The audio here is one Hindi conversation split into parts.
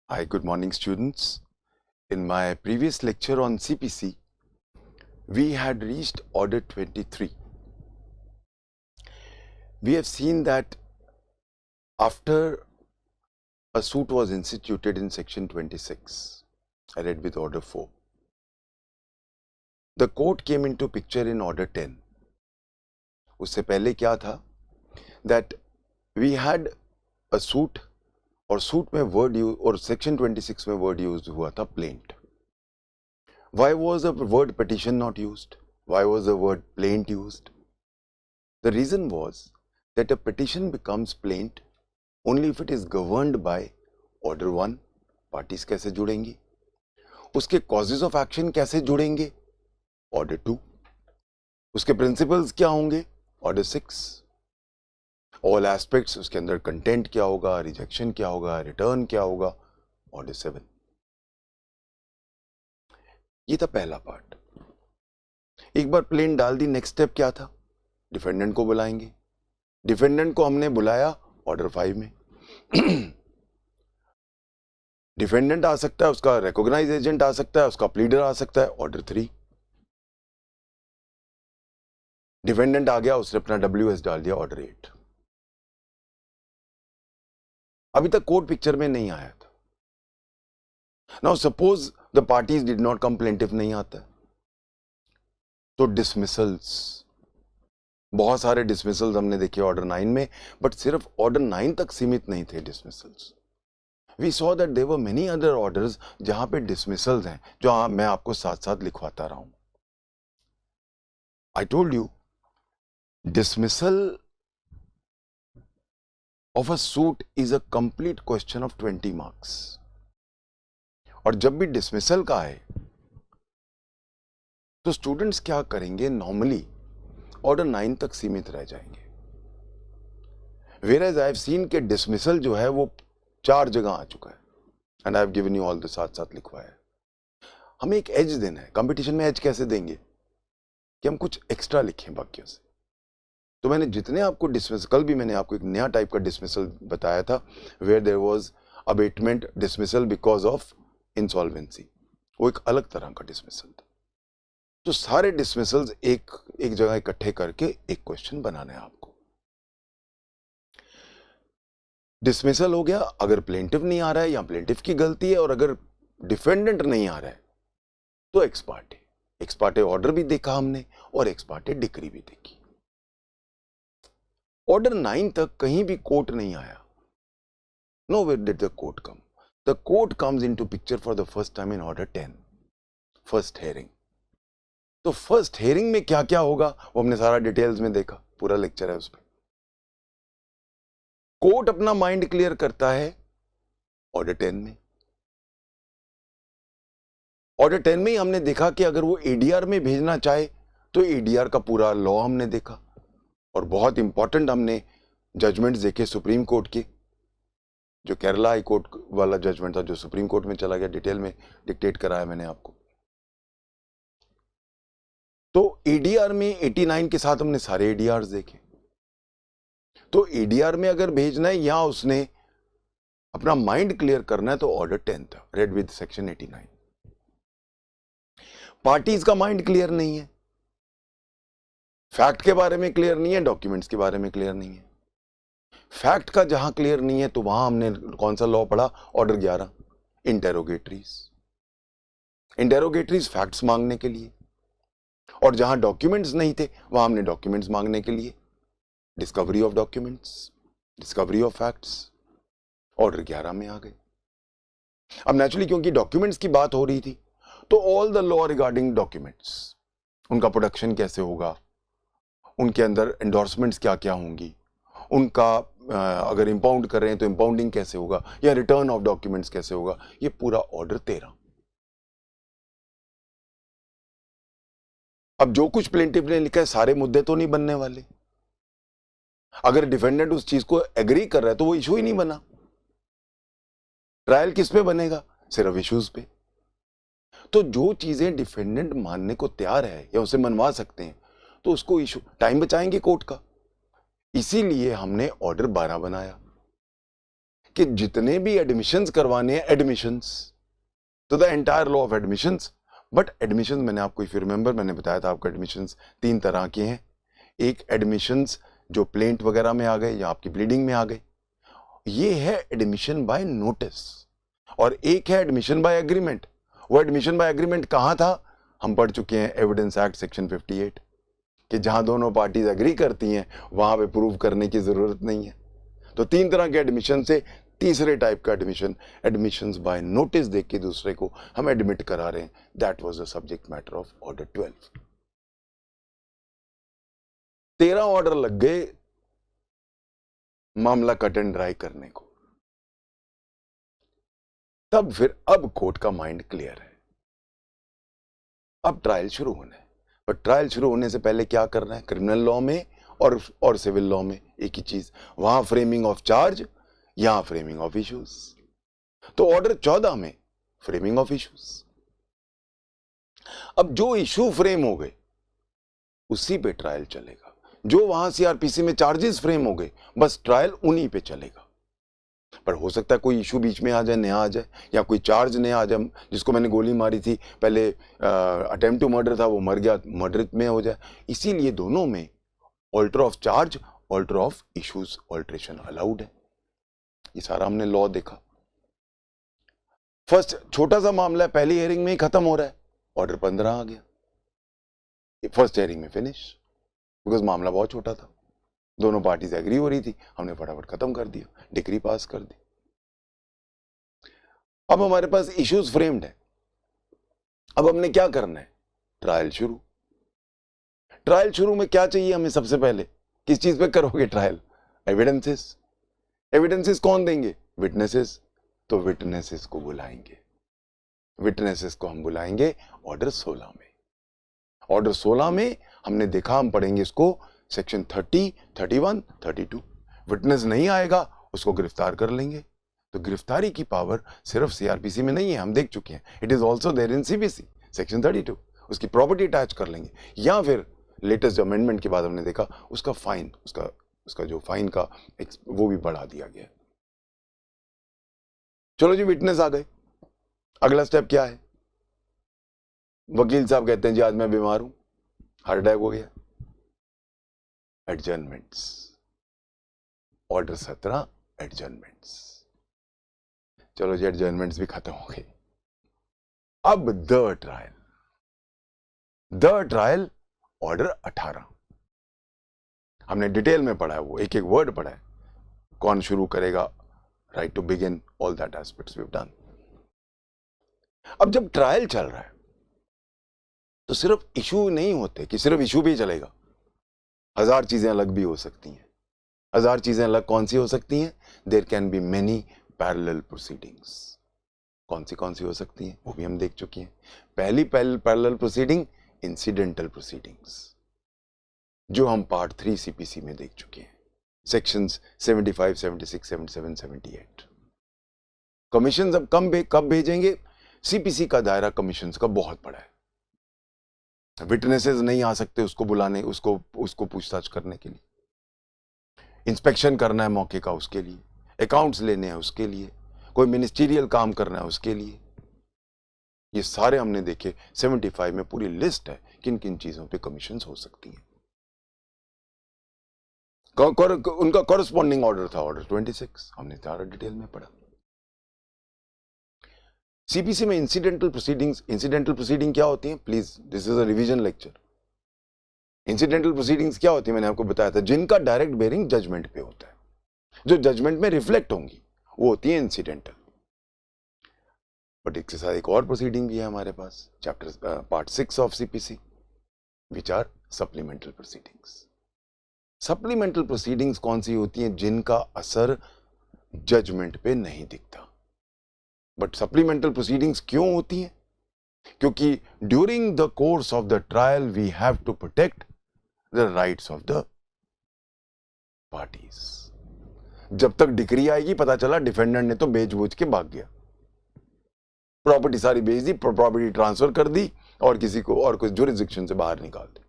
Hi, good morning, students. In my previous lecture on CPC, we had reached order 23. We have seen that after a suit was instituted in section 26, I read with order 4, the court came into picture in order 10. उससे पहले क्या था that we had a suit और suit में word use और section 26 में word used हुआ था plaint. Why was the word petition not used? Why was the word plaint used? The reason was that a petition becomes plaint only if it is governed by order 1. Parties कैसे जुड़ेंगी? उसके causes of action कैसे जुड़ेंगे? Order 2. उसके principles क्या होंगे? Order 6. All aspects, उसके अंदर content क्या होगा, rejection क्या होगा, return क्या होगा? Order 7. ये था पहला पार्ट. एक बार प्लेन डाल दी, नेक्स्ट स्टेप क्या था? डिफेंडेंट को बुलाएंगे. डिफेंडेंट को हमने बुलाया ऑर्डर 5 में. डिफेंडेंट आ सकता है, उसका रिकॉग्नाइज एजेंट आ सकता है, उसका प्लीडर आ सकता है, ऑर्डर 3. डिफेंडेंट आ गया, उसने अपना WS डाल दिया, ऑर्डर 8. अभी तक कोर्ट पिक्चर में नहीं आया था. Now suppose the parties did not come, plaintiff नहीं आता, तो डिसमिसल्स, बहुत सारे डिसमिसल्स हमने देखे ऑर्डर 9 में, बट सिर्फ ऑर्डर 9 तक सीमित नहीं थे dismissals. We saw that there were many other orders जहां पे डिसमिसल्स हैं, जो मैं आपको साथ साथ लिखवाता रहा हूं. I told you dismissal of a suit is a complete question of 20 marks. और जब भी डिसमिसल का है तो स्टूडेंट्स क्या करेंगे? नॉर्मली ऑर्डर 9 तक सीमित रह जाएंगे. Whereas I have seen कि डिसमिसल जो है वो 4 जगह आ चुका है. And I have given you all the साथ साथ लिखवाया है. हमें एक एज देना है. कंपटीशन में एज कैसे देंगे? कि हम कुछ एक्स्ट्रा लिखें वाक्यों से. तो मैंने जितने आपको डिसमिसल, कल भी मैंने आपको एक नया टाइप का डिसमिसल बताया था, where there was abetment dismissal because of insolvency. वो एक अलग तरह का डिसमिसल था. तो सारे डिसमिसल्स एक जगह इकट्ठे करके एक क्वेश्चन बनाना है आपको. डिसमिसल हो गया अगर प्लेंटिफ नहीं आ रहा है या प्लेंटिफ की गलती है, और अगर डिफेंडेंट नहीं आ रहा है तो एक्स पार्टे ऑर्डर भी देखा हमने और एक्स पार्टे डिक्री भी देखी. ऑर्डर 9 तक कहीं भी कोर्ट नहीं आया. Nowhere did the court come. The court comes into picture for the first time in order 10, first hearing. तो फर्स्ट हेयरिंग में क्या क्या होगा वो हमने सारा डिटेल्स में देखा, पूरा लेक्चर है उस पर. कोर्ट अपना माइंड क्लियर करता है ऑर्डर 10 में. ऑर्डर 10 में ही हमने देखा कि अगर वो एडीआर में भेजना चाहे तो एडीआर का पूरा लॉ हमने देखा, और बहुत इंपॉर्टेंट हमने जजमेंट्स देखे सुप्रीम कोर्ट के. जो केरला हाई कोर्ट वाला जजमेंट था जो सुप्रीम कोर्ट में चला गया, डिटेल में डिक्टेट कराया मैंने आपको. तो एडीआर में 89 के साथ हमने सारे एडीआर देखे. तो एडीआर में अगर भेजना है या उसने अपना माइंड क्लियर करना है तो ऑर्डर 10 था, रेड विद सेक्शन 89. पार्टीज का माइंड क्लियर नहीं है, फैक्ट के बारे में क्लियर नहीं है, डॉक्यूमेंट्स के बारे में क्लियर नहीं है. फैक्ट का जहां क्लियर नहीं है तो वहां हमने कौन सा लॉ पढ़ा? Order 11, interrogatories. इंटेरोगेटरीज फैक्ट्स मांगने के लिए, और जहां डॉक्यूमेंट्स नहीं थे वहां हमने डॉक्यूमेंट्स मांगने के लिए. Discovery of documents, discovery of facts, order 11 में आ गए. अब नेचुरली क्योंकि डॉक्यूमेंट्स की बात हो रही थी तो all the law regarding documents, उनका प्रोडक्शन कैसे होगा, उनके अंदर एंडोर्समेंट्स क्या क्या होंगी, उनका अगर इंपाउंड कर रहे हैं तो इंपाउंडिंग कैसे होगा, या रिटर्न ऑफ डॉक्यूमेंट्स कैसे होगा, ये पूरा ऑर्डर 13. अब जो कुछ प्लेंटिफ ने लिखा है सारे मुद्दे तो नहीं बनने वाले. अगर डिफेंडेंट उस चीज को एग्री कर रहा है तो वो इशू ही नहीं बना. ट्रायल किस पे बनेगा? सिर्फ इश्यूज पे. तो जो चीजें डिफेंडेंट मानने को तैयार है या उसे मनवा सकते हैं तो उसको इशू, टाइम बचाएंगे कोर्ट का. इसीलिए हमने ऑर्डर 12 बनाया कि जितने भी एडमिशंस करवाने हैं, एडमिशंस तो the entire law of admissions, but admissions मैंने आपको इफ यू रिमेंबर मैंने बताया था आपको एडमिशंस 3 तरह के हैं। एक एडमिशंस जो प्लेंट वगैरह में आ गए या आपकी प्लीडिंग में आ गए, ये है एडमिशन बाय नोटिस, और एक है एडमिशन बाय एग्रीमेंट। वो एडमिशन बाय एग्रीमेंट कहां था, हम पढ़ चुके हैं एविडेंस एक्ट सेक्शन 58, कि जहां दोनों पार्टीज एग्री करती हैं वहां पे प्रूव करने की जरूरत नहीं है। तो 3 तरह के एडमिशन से तीसरे टाइप का एडमिशन, एडमिशंस बाय नोटिस देख के दूसरे को हम एडमिट करा रहे हैं, that was the subject matter of order 12। 13 order लग गए मामला कट एंड ड्राई करने को। तब फिर अब कोर्ट का माइंड क्लियर है, अब ट्रायल शुरू होना है। पर ट्रायल शुरू होने से पहले क्या करना है, क्रिमिनल लॉ में और सिविल लॉ में एक ही चीज, वहां फ्रेमिंग ऑफ चार्ज, यहां फ्रेमिंग ऑफ इश्यूज। तो ऑर्डर 14 में फ्रेमिंग ऑफ इश्यूज। अब जो इश्यू फ्रेम हो गए उसी पे ट्रायल चलेगा, जो वहां सीआरपीसी में चार्जेस फ्रेम हो गए बस ट्रायल उन्हीं पे चलेगा। पर हो सकता है कोई इशू बीच में आ जाए, नया आ जाए, या कोई चार्ज नया आ जाए, जिसको मैंने गोली मारी थी पहले, अटेम्प्ट टू मर्डर था, वो मर गया, मर्डर में हो जाए। इसीलिए दोनों में alter of charge, alter of issues, alteration allowed है। ये सारा हमने लॉ देखा। फर्स्ट छोटा सा मामला है, पहली हियरिंग में ही खत्म हो रहा है, ऑर्डर 15 आ गया, फर्स्ट हियरिंग में फिनिश, बिकॉज मामला बहुत छोटा था, दोनों पार्टीज एग्री हो रही थी, हमने फटाफट खत्म कर दिया, डिक्री पास कर दी। अब हमारे पास इश्यूज फ्रेम्ड है, अब हमने क्या करना है, ट्रायल शुरू। ट्रायल शुरू में क्या चाहिए हमें, सबसे पहले किस चीज पे करोगे ट्रायल, एविडेंसेस। एविडेंसेस कौन देंगे, विटनेसेस। तो विटनेसेस को बुलाएंगे, विटनेसेस को हम बुलाएंगे ऑर्डर 16 में। ऑर्डर 16 में हमने देखा, हम पढ़ेंगे इसको सेक्शन 30, 31, 32। विटनेस नहीं आएगा उसको गिरफ्तार कर लेंगे। तो गिरफ्तारी की पावर सिर्फ सीआरपीसी में नहीं है, हम देख चुके हैं, it is also there in CBC section 32। उसकी प्रॉपर्टी अटैच कर लेंगे, या फिर लेटेस्ट अमेंडमेंट के बाद हमने देखा उसका फाइन, उसका जो फाइन का वो भी बढ़ा दिया गया। चलो जी, विटनेस आ गए, अगला स्टेप क्या है, वकील साहब कहते हैं जी आज मैं बीमार हूं, हार्ट अटैक हो गया, एडजर्नमेंट्स, ऑर्डर 17 एडजर्नमेंट्स। चलो जी, एडजर्नमेंट्स भी खत्म हो गए। अब द ट्रायल ऑर्डर 18 हमने डिटेल में पढ़ा है, वो एक एक वर्ड पढ़ा है, कौन शुरू करेगा, right to begin, all that aspects we have done. अब जब ट्रायल चल रहा है तो सिर्फ इशू नहीं होते कि सिर्फ इशू भी चलेगा, 1000 चीजें अलग भी हो सकती हैं। 1000 चीजें अलग कौन सी हो सकती हैं, there can be many parallel proceedings. कौन सी हो सकती हैं वो भी हम देख चुके हैं। पहली पैरेलल प्रोसीडिंग इंसिडेंटल प्रोसीडिंग्स, जो हम पार्ट 3 सीपीसी में देख चुके हैं, सेक्शंस 75, 76, 77, 78। कमीशन अब कब भेजेंगे, सीपीसी का दायरा कमीशन का बहुत बड़ा है, विटनेसेस नहीं आ सकते उसको बुलाने, उसको पूछताछ करने के लिए, इंस्पेक्शन करना है मौके का उसके लिए, अकाउंट्स लेने हैं उसके लिए, कोई मिनिस्टीरियल काम करना है उसके लिए। ये सारे हमने देखे, 75 में पूरी लिस्ट है किन किन चीजों पे कमीशंस हो सकती हैं। उनका कॉरेस्पॉन्डिंग ऑर्डर था ऑर्डर 26, हमने सारा डिटेल में पढ़ा। सीपीसी में इंसिडेंटल प्रोसीडिंग क्या होती है, please this is a revision lecture. Incidental proceedings क्या होती है, मैंने आपको बताया था, जिनका डायरेक्ट बेरिंग जजमेंट पे होता है, जो जजमेंट में रिफ्लेक्ट होंगी, वो होती है इंसिडेंटल। बट इसके साथ एक और प्रोसीडिंग भी है हमारे पास, chapter part 6 of CPC, which are supplemental proceedings. Supplemental proceedings कौन सी होती हैं, जिनका असर जजमेंट पे नहीं दिखता। बट सप्लीमेंटल प्रोसीडिंग्स क्यों होती हैं, क्योंकि during the course of the trial we have to protect the rights of the parties. जब तक डिक्री आएगी पता चला डिफेंडेंट ने तो बेच-बूझ के भाग गया, प्रॉपर्टी सारी बेच दी, प्रॉपर्टी ट्रांसफर कर दी और किसी को और कुछ जुरिस्डिक्शन से बाहर निकाल दी,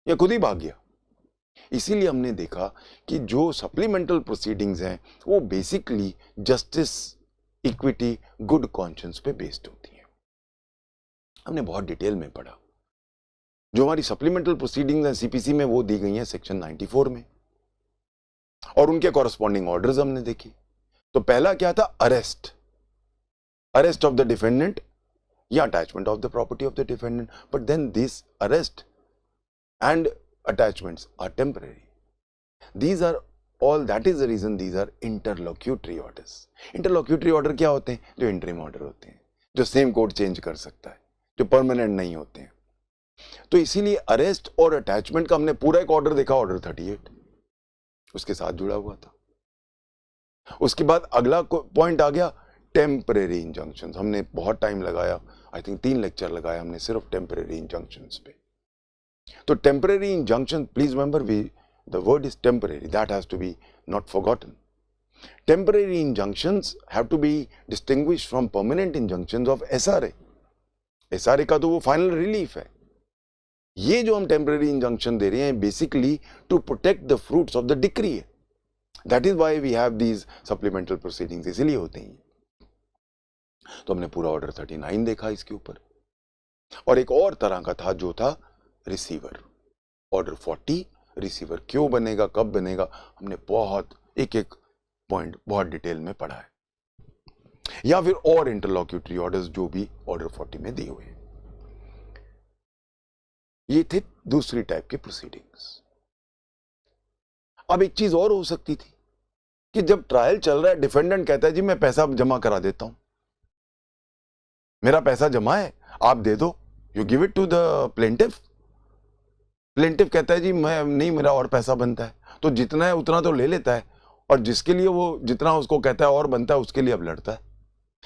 या खुद ही भाग गया, इसीलिए हमने देखा कि जो सप्लीमेंटल प्रोसीडिंग्स हैं वो basically justice, equity, good conscience पे बेस्ड होती हैं। हमने बहुत डिटेल में पढ़ा। जो हमारी सप्लीमेंटल प्रोसीडिंग्स हैं सीपीसी में वो दी गई हैं सेक्शन 94 में, और उनके कॉरस्पॉन्डिंग ऑर्डर्स हमने देखे। तो पहला क्या था? अरेस्ट ऑफ द डिफेंडेंट या attachment of the property of the defendant, but then this arrest and attachments are temporary. These are all, that is the reason these are interlocutory orders. Interlocutory order क्या होते हैं? जो interim order होते हैं, जो सेम कोड चेंज कर सकता है, जो परमानेंट नहीं होते हैं। तो इसीलिए अरेस्ट और अटैचमेंट का हमने पूरा एक ऑर्डर देखा, ऑर्डर 38 उसके साथ जुड़ा हुआ था। उसके बाद अगला पॉइंट आ गया टेम्परेरी इंजंक्शंस। हमने बहुत टाइम लगाया, आई थिंक 3 लेक्चर लगाया हमने सिर्फ टेम्परेरी इंजंक्शंस पे। तो temporary injunction, please remember, the word is temporary, that has to be not forgotten. Temporary injunctions have to be distinguished from permanent injunctions of SRA. SRA का तो वो final relief है। ये जो हम temporary injunction दे रहे हैं basically to protect the fruits of the decree है। That is why we have these supplemental proceedings, इसीलिए होते हैं। तो हमने पूरा ऑर्डर 39 देखा इसके ऊपर, और एक और तरह का था जो था रिसीवर, ऑर्डर 40। रिसीवर क्यों बनेगा, कब बनेगा, हमने बहुत एक एक पॉइंट बहुत डिटेल में पढ़ा है, या फिर और इंटरलॉक्यूटरी ऑर्डर्स जो भी ऑर्डर 40 में दिए हुए हैं। ये थे दूसरी टाइप के प्रोसीडिंग्स। अब एक चीज और हो सकती थी कि जब ट्रायल चल रहा है, डिफेंडेंट कहता है जी मैं पैसा जमा करा देता हूं, मेरा पैसा जमा है, आप दे दो, you give it to the plaintiff. Plaintiff कहता है जी मैं नहीं, मेरा और पैसा बनता है, तो जितना है उतना तो ले लेता है, और जिसके लिए वो जितना उसको कहता है और बनता है उसके लिए अब लड़ता है,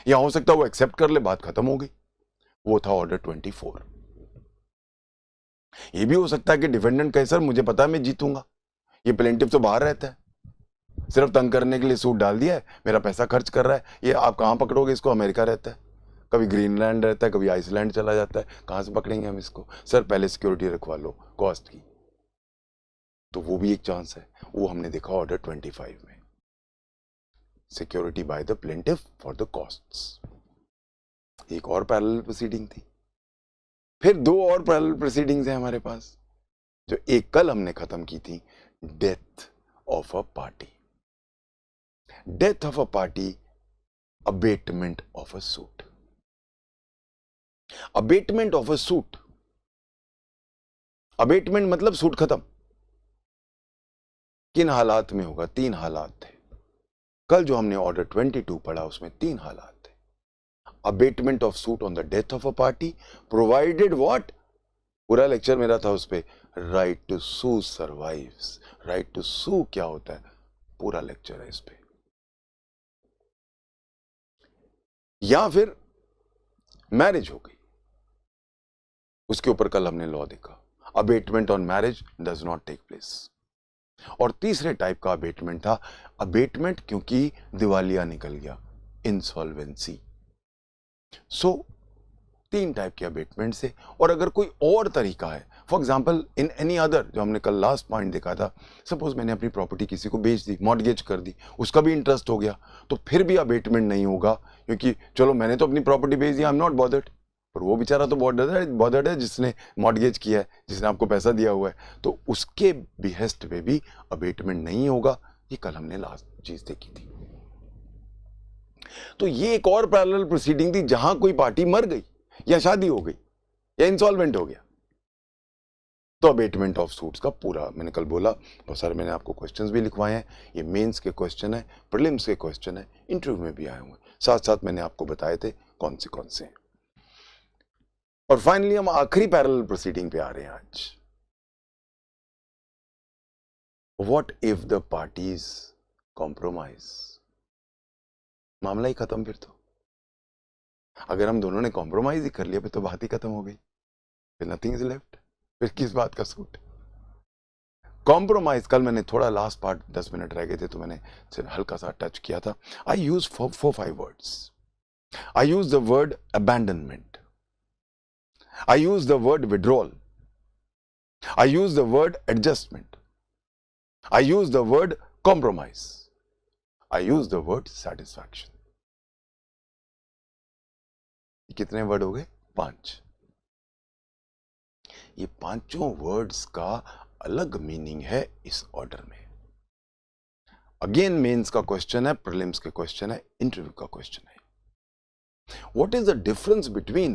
या हो सकता है वो एक्सेप्ट कर ले, बात खत्म हो गई। वो था ऑर्डर 24। ये भी हो सकता है कि डिफेंडेंट कहे सर मुझे पता है मैं जीतूंगा, ये प्लेंटिफ तो बाहर रहता है, सिर्फ तंग करने के लिए सूट डाल दिया है, मेरा पैसा खर्च कर रहा है, ये आप कहां पकड़ोगे इसको, अमेरिका रहता है, कभी ग्रीनलैंड रहता है, कभी आइसलैंड चला जाता है, कहां से पकड़ेंगे हम इसको? सर पहले सिक्योरिटी रखवा लो कॉस्ट की। तो वो भी एक चांस है, वो हमने देखा ऑर्डर 25 में, security by the plaintiff for the costs. एक और पैरेलल प्रोसीडिंग थी। फिर 2 और पैरेलल प्रोसीडिंग्स हैं हमारे पास, जो एक कल हमने खत्म की थी, death of a party. Death of a party, abatement of a suit. Abatement of a suit, abatement मतलब सूट खत्म। किन हालात में होगा? 3 हालात थे। कल जो हमने ऑर्डर 22 पढ़ा उसमें 3 हालात थे। Abatement of suit on the death of a party, provided what, पूरा लेक्चर मेरा था उस पे, right to sue survives. Right to sue क्या होता है, पूरा लेक्चर है इस पे। या फिर मैरिज हो गई, उसके ऊपर कल हमने लॉ देखा, abatement on marriage does not take place. और तीसरे टाइप का अबेटमेंट था, अबेटमेंट क्योंकि दिवालिया निकल गया, इंसॉल्वेंसी। सो 3 टाइप के अबेटमेंट से। और अगर कोई और तरीका है, for example in any other, जो हमने कल लास्ट पॉइंट देखा था, सपोज मैंने अपनी प्रॉपर्टी किसी को बेच दी, मॉर्टगेज कर दी, उसका भी इंटरेस्ट हो गया, तो फिर भी अबेटमेंट नहीं होगा, क्योंकि चलो मैंने तो अपनी प्रॉपर्टी बेच दी, आई एम नॉट बॉदर्ड, पर वो बेचारा तो बॉदर्ड है जिसने मॉर्टगेज किया है, जिसने आपको पैसा दिया हुआ है, तो उसके बिहेस्ट पे भी अबेटमेंट नहीं होगा। ये कल हमने लास्ट चीज देखी थी। तो ये एक और पैरेलल प्रोसीडिंग थी, जहां कोई पार्टी मर गई, या शादी हो गई, या इंसॉल्वेंट हो गया, तो अबेटमेंट ऑफ सूट्स का पूरा, मैंने कल बोला बहुत सारे, मैंने आपको क्वेश्चंस भी लिखवाए हैं, ये मेंस के क्वेश्चन है, प्रीलिम्स के क्वेश्चन है, इंटरव्यू में भी आए हुए, साथ साथ मैंने आपको बताए थे कौन से हैं। और फाइनली हम आखिरी पैरेलल प्रोसीडिंग पे आ रहे हैं आज। What if the parties compromise? मामला ही खत्म फिर तो। अगर हम दोनों ने कॉम्प्रोमाइज ही कर लिया फिर तो बात ही खत्म हो गई, फिर नथिंग इज लेफ्ट, फिर किस बात का सूट? कॉम्प्रोमाइज, कल मैंने थोड़ा लास्ट पार्ट 10 मिनट रह गए थे तो मैंने हल्का सा टच किया था। I use 4-5 words. I use the word abandonment, I use the word withdrawal, I use the word adjustment, I use the word compromise. I use the word satisfaction. कितने वर्ड हो गए? 5. ये पांचों वर्ड्स का अलग मीनिंग है इस ऑर्डर में. अगेन मेंस का क्वेश्चन है, प्रीलिम्स के क्वेश्चन है, इंटरव्यू का क्वेश्चन है. What is the difference between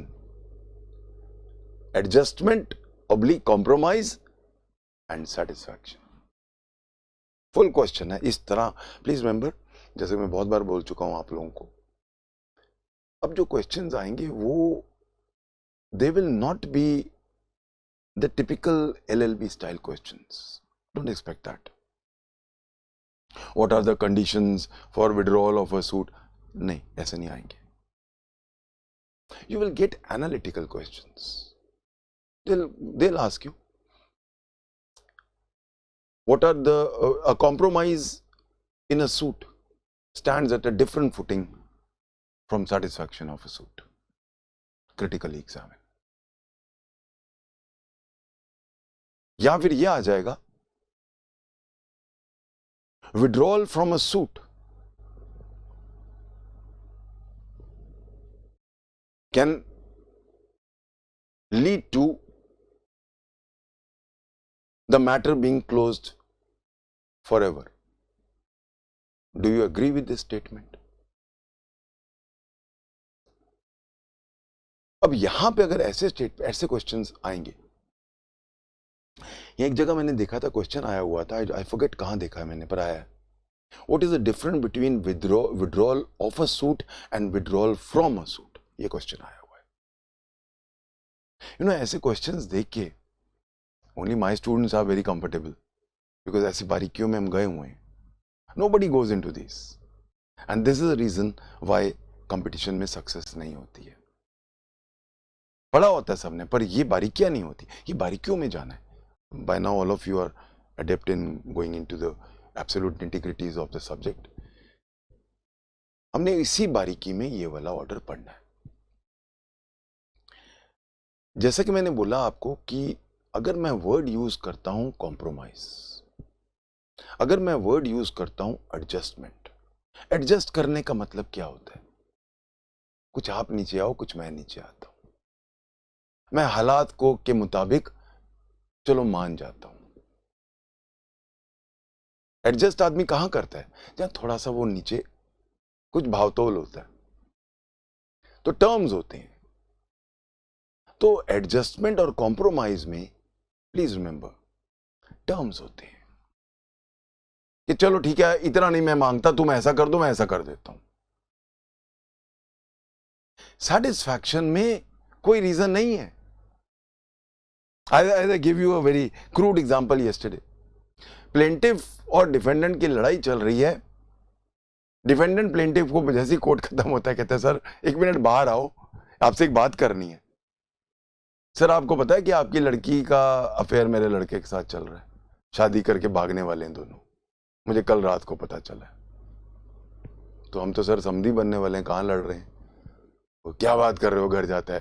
adjustment oblique compromise and satisfaction? Full question है. इस तरह प्लीज रिमेंबर, जैसे मैं बहुत बार बोल चुका हूं आप लोगों को, अब जो क्वेश्चंस आएंगे वो they will not be the typical LLB style questions. Don't expect that. What are the conditions for withdrawal of a suit? नहीं, ऐसे नहीं आएंगे. You will get analytical questions. They'll ask you, what are the a compromise in a suit stands at a different footing from satisfaction of a suit. Critically examine. या फिर ये आ जाएगा, withdrawal from a suit can lead to the matter being closed forever. Do you agree with this statement? अब यहां पे अगर ऐसे क्वेश्चंस आएंगे, एक जगह मैंने देखा था, क्वेश्चन आया हुआ था, आई फॉरगेट कहां देखा है मैंने, पर आया है. What is the difference between withdrawal of a suit and withdrawal from a suit? ये क्वेश्चन आया हुआ है. ऐसे क्वेश्चंस देख के only my students are very comfortable because ऐसी बारीकियों में हम गए हुए हैं. Nobody goes into this, and this is the reason why competition में सक्सेस नहीं होती है. पढ़ा होता है सबने, पर ये बारीकियां नहीं होती. ये बारीकियों में जाना है. By now all of you are adept in going into the absolute nitty-gritties of the subject. हमने इसी बारीकी में ये वाला ऑर्डर पढ़ना है. जैसा कि मैंने बोला आपको कि अगर मैं वर्ड यूज करता हूं कॉम्प्रोमाइज, अगर मैं वर्ड यूज करता हूं एडजस्टमेंट, एडजस्ट करने का मतलब क्या होता है? कुछ आप नीचे आओ, कुछ मैं नीचे आता हूं. मैं हालात को के मुताबिक चलो मान जाता हूं. एडजस्ट आदमी कहां करता है? जहां थोड़ा सा वो नीचे कुछ भावतोल होता है, तो टर्म्स होते हैं. तो एडजस्टमेंट और कॉम्प्रोमाइज में प्लीज रिमेंबर टर्म्स होते हैं कि चलो ठीक है, इतना नहीं मैं मांगता, तुम ऐसा कर दो, मैं ऐसा कर देता हूं. सेटिस्फैक्शन में कोई रीजन नहीं है. I give you a very crude example yesterday. Plaintiff और डिफेंडेंट की लड़ाई चल रही है. डिफेंडेंट प्लेंटिफ को जैसे ही कोर्ट खत्म होता है कहता है, सर 1 मिनट बाहर आओ, आपसे एक बात करनी है. सर आपको पता है कि आपकी लड़की का अफेयर मेरे लड़के के साथ चल रहा है, शादी करके भागने वाले हैं दोनों, मुझे कल रात को पता चला है. तो हम तो सर समधी बनने वाले हैं, कहां लड़ रहे हैं? वो क्या बात कर रहे हो? घर जाता है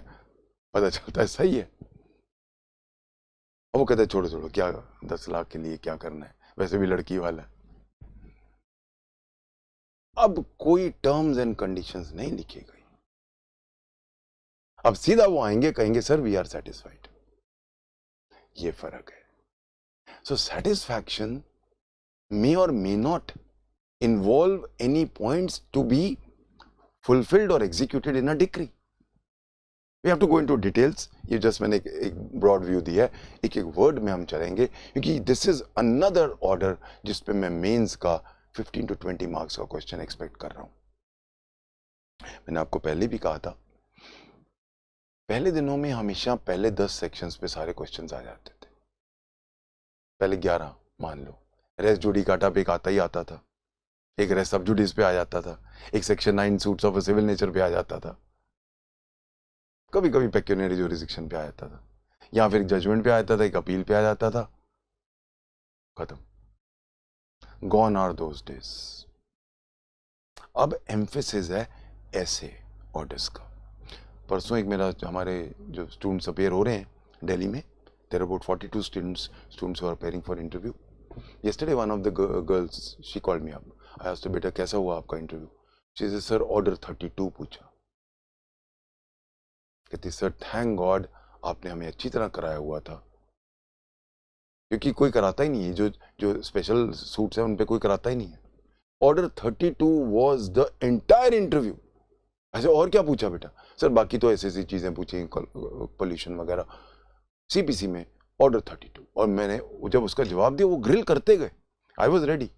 पता चलता है सही है. वो कहता है छोड़ो छोड़ो, क्या 10 लाख के लिए क्या करना है, वैसे भी लड़की वाला है. अब कोई टर्म्स एंड कंडीशंस नहीं लिखी गई. अब सीधा वो आएंगे, कहेंगे सर वी आर सेटिस्फाइड. ये फर्क है. सो satisfaction may or may not involve any points to be fulfilled or executed in a decree. We have to go into details. ये जस्ट मैंने एक ब्रॉड व्यू दिया है. एक एक वर्ड में हम चलेंगे क्योंकि दिस इज अनदर ऑर्डर जिसपे मैं मेंस का 15 to 20 मार्क्स का क्वेश्चन एक्सपेक्ट कर रहा हूं. मैंने आपको पहले भी कहा था, पहले दिनों में हमेशा पहले 10 सेक्शंस पे सारे क्वेश्चंस आ जाते थे. पहले 11 मान लो, रेस जुडिकाटा पे एक आता ही आता था, एक रेस सब जुडिस पे आ जाता था, एक section 9 suits of a civil nature पे आ जाता था, कभी कभी पेक्यूनियरी ज्यूरिसडिक्शन पे आ जाता था, या फिर जजमेंट पे आ जाता था, एक अपील पे आ जाता था. खत्म. Gone are those days. अब एम्फेसिस है ऐसे ऑर्डर्स का. परसों एक मेरा हमारे जो स्टूडेंट्स अपेयर हो रहे हैं दिल्ली में, there about 42 students who are appearing for interview. Yesterday one of the girls, she called me up. I asked her, बेटा कैसा हुआ आपका interview? She said, sir, order 32 पूछा. कहती सर थैंक गॉड आपने हमें अच्छी तरह कराया हुआ था, क्योंकि कोई कराता ही नहीं है, जो स्पेशल सूट्स हैं उन पे कोई कराता ही नहीं है. Order 32 was the entire interview. ऐसे और क्या पूछा बेटा? सर बाकी तो ऐसी चीजें पूछी, पोल्यूशन वगैरह. सीपीसी में ऑर्डर 32. और मैंने जब उसका जवाब दिया वो ग्रिल करते गए. I was ready.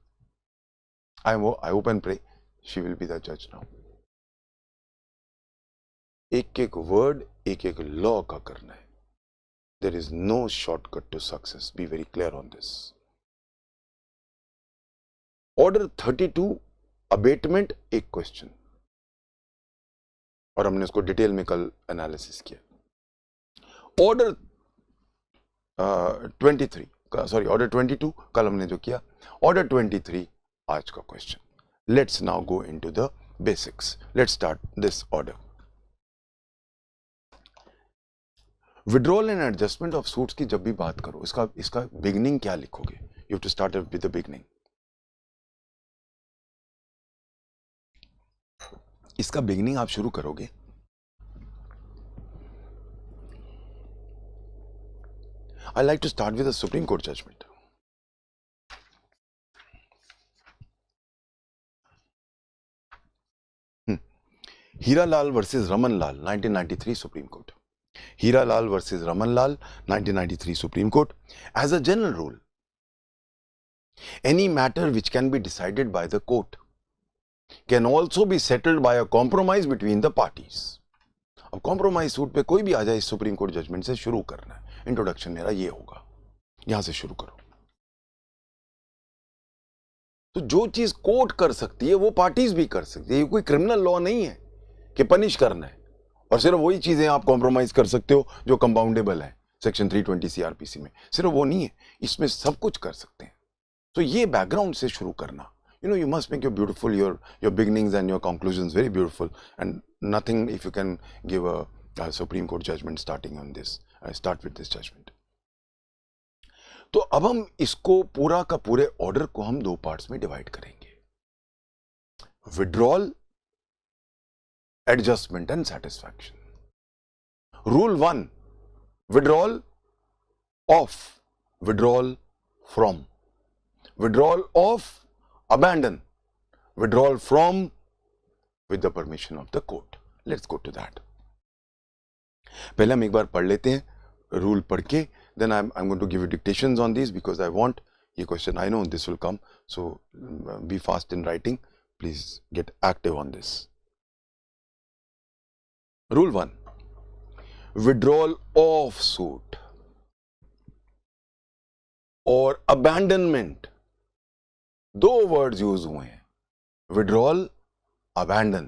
I hope and pray she will be the जज नाउ. एक एक वर्ड, एक एक लॉ का करना है. There is no shortcut to success. Be very clear on this. Order 32 abatement एक क्वेश्चन, और हमने उसको डिटेल में कल एनालिसिस किया. ऑर्डर 23 सॉरी ऑर्डर 22 कल हमने जो किया. ऑर्डर 23 आज का question. Let's now go into the basics. Let's start this order. Withdrawal and adjustment of suits की जब भी बात करो, इसका बिगनिंग क्या लिखोगे? You have to start with the beginning. इसका बिगनिंग आप शुरू करोगे I like to start with a Supreme Court judgment. Hira Lal versus Raman Lal, 1993 Supreme Court. Hira Lal versus Raman Lal, 1993 Supreme Court. As a general rule, any matter which can be decided by the court can also be settled by a compromise between the parties. अब कॉम्प्रोमाइज सूट पे कोई भी आ जाए, इस सुप्रीम कोर्ट जजमेंट से शुरू करना है. इंट्रोडक्शन मेरा ये होगा, यहां से शुरू करो. तो जो चीज कोर्ट कर सकती है वो पार्टीज भी कर सकती है. ये कोई क्रिमिनल लॉ नहीं है कि पनिश करना है और सिर्फ वही चीजें आप कॉम्प्रोमाइज कर सकते हो जो कंपाउंडेबल है सेक्शन 320 सीआरपीसी में. सिर्फ वो नहीं है, इसमें सब कुछ कर सकते हैं. तो ये बैकग्राउंड से शुरू करना. You must make your beginnings and your conclusions very beautiful, and nothing if you can give a Supreme Court judgment starting on this. Start with this judgment. तो अब हम इसको पूरा का पूरे ऑर्डर को हम दो पार्ट्स में डिवाइड करेंगे. Withdrawal, adjustment and satisfaction. Rule 1, withdrawal of, withdrawal from, withdrawal of, abandon, withdrawal from with the permission of the court. Let's go to that. पहले हम एक बार पढ़ लेते हैं रूल पढ़ के, then I'm going to give you dictations on these because I want ये question. I know this will come, so be fast in writing. Please get active on this. Rule 1, withdrawal of suit or abandonment. दो वर्ड्स यूज हुए हैं, withdrawal, abandon.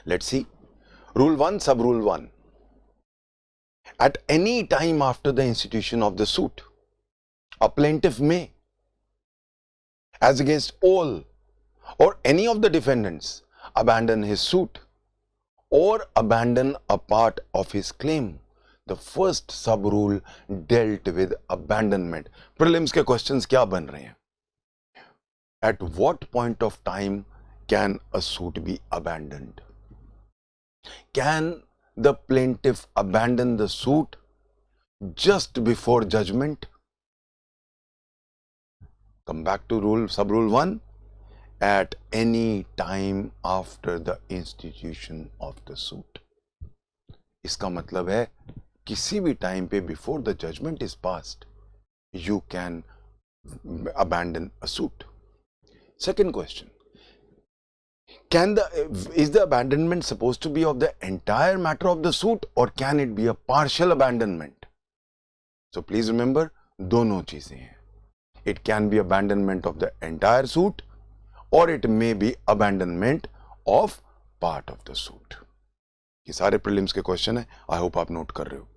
Let's see. Rule 1, sub rule 1. At any time after the institution of the suit, a plaintiff may, as against all or any of the defendants, abandon his suit or abandon a part of his claim. The first sub rule dealt with abandonment. Prelims के क्वेश्चंस क्या बन रहे हैं? At what point of time can a suit be abandoned? Can the plaintiff abandon the suit just before judgment? Come back to sub-rule 1. At any time after the institution of the suit. इसका मतलब है किसी भी टाइम पे before the judgment is passed, you can abandon a suit. Second question, is the abandonment supposed to be of the entire matter of the suit or can it be a partial abandonment? So please remember, दोनों चीजें हैं. It can be abandonment of the entire suit or it may be abandonment of part of the suit. ये सारे प्रीलिम्स के क्वेश्चन है, आई होप आप नोट कर रहे हो.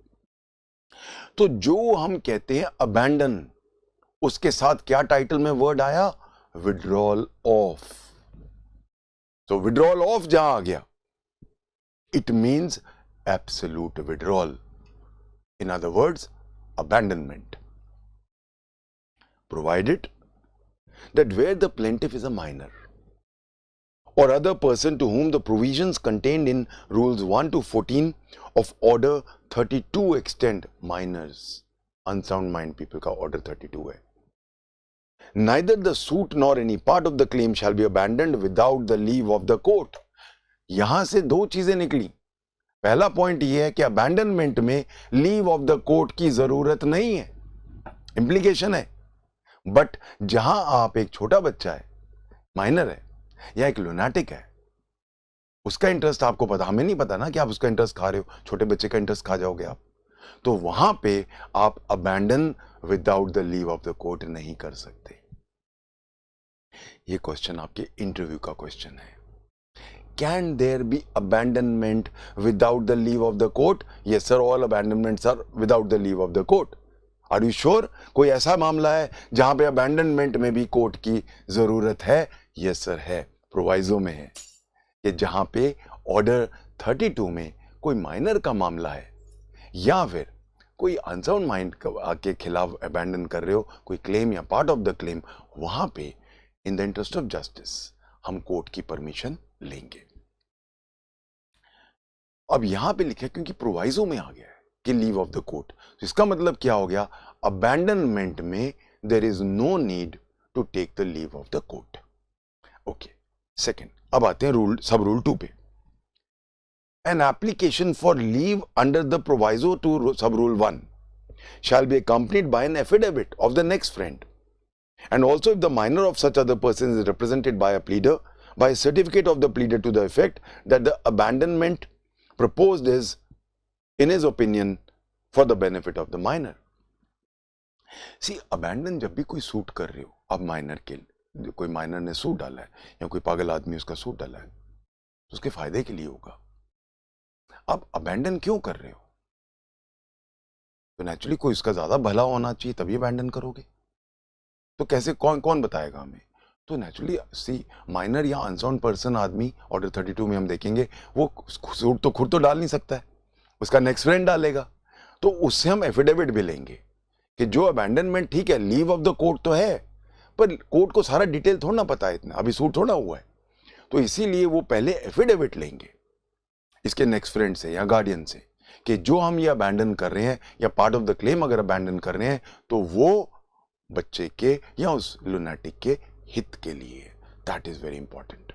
तो जो हम कहते हैं abandon, उसके साथ क्या टाइटल में वर्ड आया? withdrawal of. So withdrawal of जहां आ गया, it means absolute withdrawal. In other words, abandonment. provided that where the plaintiff is a minor or other person to whom the provisions contained in rules 1 to 14 of order 32 extend, minors, unsound mind people का order 32 है, neither the suit nor any part of the claim shall be abandoned without the leave of the court. यहां से दो चीजें निकली. पहला पॉइंट यह है कि अबैंडनमेंट में लीव ऑफ द कोर्ट की जरूरत नहीं है, इंप्लीकेशन है. बट जहां आप एक छोटा बच्चा है, माइनर है, या एक लुनाटिक है, उसका इंटरेस्ट आपको पता, हमें नहीं पता ना कि आप उसका इंटरेस्ट खा रहे हो, छोटे बच्चे का इंटरेस्ट खा जाओगे आप, तो वहां पे आप abandon without the leave of the court नहीं कर सकते. ये क्वेश्चन आपके इंटरव्यू का क्वेश्चन है. Can there be abandonment without the leave of the court? Yes sir, all abandonments are without the leave of the court. Are you sure? कोई ऐसा मामला है जहां पे अबैंडनमेंट में भी कोर्ट की जरूरत है? यस सर है, प्रोवाइजो में है कि जहां पे ऑर्डर 32 में कोई माइनर का मामला है या फिर कोई अनसाउंड माइंड के खिलाफ अबैंडन कर रहे हो, कोई क्लेम या पार्ट ऑफ द क्लेम, वहां पे in the interest of justice हम कोर्ट की परमिशन लेंगे. अब यहां पे लिखा है क्योंकि प्रोवाइजो में आ गया है कि लीव ऑफ द कोर्ट, तो इसका मतलब क्या हो गया? अबैंडनमेंट में there is no need to take the leave of the court. Okay, second. अब आते हैं रूल, सब रूल 2 पे. An application for leave under the proviso to sub rule 1 shall be accompanied by an affidavit of the next friend, and also if the minor of such other person is represented by a pleader, by a certificate of the pleader to the effect that the abandonment proposed is, in his opinion, for the benefit of the minor. See, abandon जब भी कोई सूट कर रहे हो, अब माइनर के, कोई माइनर ने सूट डाला है या कोई पागल आदमी उसका सूट डाला है, तो उसके फायदे के लिए होगा. अब अबैंडन क्यों कर रहे हो? तो नेचुरली कोई उसका ज्यादा भला होना चाहिए तभी अबैंडन करोगे. तो कैसे, कौन कौन बताएगा हमें? तो नेचुरली सी, माइनर या अनसाउंड पर्सन आदमी, ऑर्डर 32 में हम देखेंगे, वो सूट तो खुद तो डाल नहीं सकता है, उसका नेक्स्ट फ्रेंड डालेगा. तो उससे हम एफिडेविट भी लेंगे कि जो अबैंडनमेंट, ठीक है लीव ऑफ द कोर्ट तो है, पर कोर्ट को सारा डिटेल थोड़ा ना पता है, इतना अभी सूट थोड़ा हुआ है, तो इसीलिए वो पहले एफिडेविट लेंगे इसके नेक्स्ट फ्रेंड से या गार्डियन से कि जो हम ये अबैंडन कर रहे हैं या पार्ट ऑफ द क्लेम अगर अबैंडन कर रहे हैं तो वो बच्चे के या उस लुनाटिक के हित के लिए. That is very important.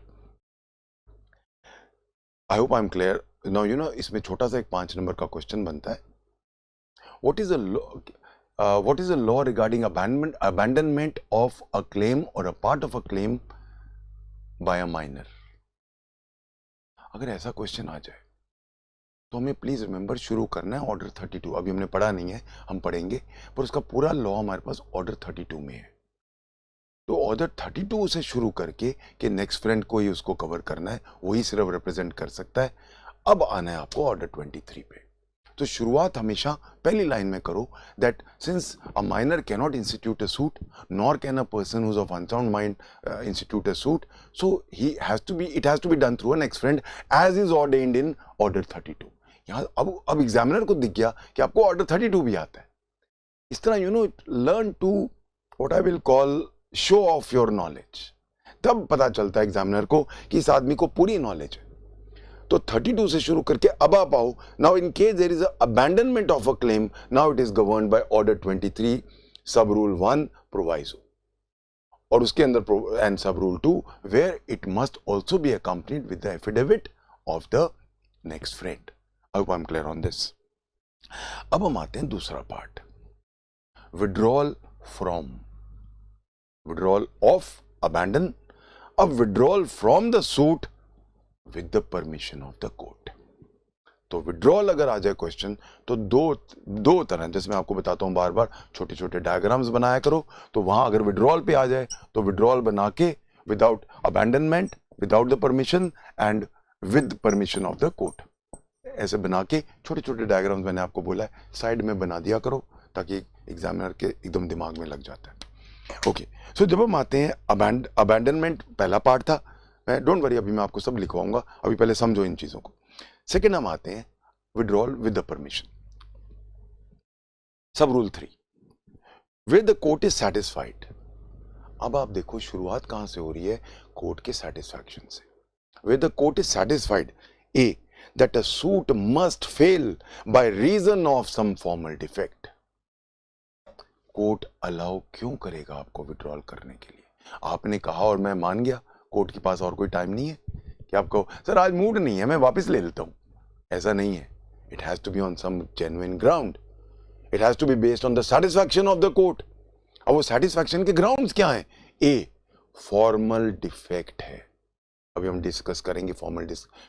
I hope I am clear now. You know, इसमें छोटा सा एक 5 नंबर का क्वेश्चन बनता है. What is the law regarding abandonment of a claim or a part of a claim by a minor? अगर ऐसा क्वेश्चन आ जाए तो हमें प्लीज रिमेंबर शुरू करना है ऑर्डर 32. अभी हमने पढ़ा नहीं है, हम पढ़ेंगे, पर उसका पूरा लॉ हमारे पास ऑर्डर 32 में है. तो ऑर्डर 32 से शुरू करके कि नेक्स्ट फ्रेंड को ही उसको कवर करना है, वही सिर्फ रिप्रेजेंट कर सकता है. अब आना है आपको ऑर्डर 23 पे. तो शुरुआत हमेशा पहली लाइन में करो that since a minor can not institute a suit nor can a person who's of unsound mind institute a suit, so he has to be, it has to be done through a next friend as is ordained in order 32. यहाँ अब एग्जामिनर को दिख गया कि आपको ऑर्डर 32 भी आता है. इस तरह you know learn to what I will call show of your knowledge. तब पता चलता है एग्जामिनर को कि इस आदमी को पूरी नॉलेज है. तो 32 से शुरू करके अब आप आओ. Now in case there is a abandonment of a claim, now it is governed by order 23 sub rule 1 proviso, और उसके अंदर and sub rule 2 where it must also be accompanied with the affidavit of the next friend. I hope I am clear on this. अब हम आते हैं दूसरा part, withdrawal from, withdrawal of abandon. अब withdrawal from the suit with the permission of the court. तो विड्रॉल अगर आ जाए क्वेश्चन तो दो तरह, जैसे मैं आपको बताता हूं बार बार, छोटे छोटे डायग्राम्स बनाया करो. तो वहां अगर विड्रॉल पे आ जाए तो विड्रॉल बना के without abandonment, without the permission and with permission of the court, ऐसे बना के छोटे छोटे डायग्राम्स मैंने आपको बोला है साइड में बना दिया करो ताकि एग्जामिनर के एकदम दिमाग में लग जाता है. ओके, सो जब हम आते हैं अबैंडनमेंट पहला पार्ट था, मैं डोंट वरी अभी मैं आपको सब लिखवाऊंगा, अभी पहले समझो इन चीजों को. सेकंड हम आते हैं विड्रॉल विद द परमिशन, सब rule 3. Where the court is satisfied. अब आप देखो शुरुआत कहां से हो रही है, कोर्ट के सेटिस्फैक्शन से. Where the court is satisfied, A, that a suit must fail by reason of some formal defect. Court allow क्यों करेगा आपको विड्रॉल करने के लिए? आपने कहा और मैं मान गया, कोर्ट के पास और कोई टाइम नहीं है कि आपको सर आज मूड नहीं है मैं वापस ले लेता हूं. ऐसा नहीं है. It has to be on some genuine ground. It has to be based on the satisfaction of the court. अब वो सेटिस्फैक्शन के ग्राउंड्स क्या हैं? ए, फॉर्मल डिफेक्ट है. अभी हम डिस्कस करेंगे फॉर्मल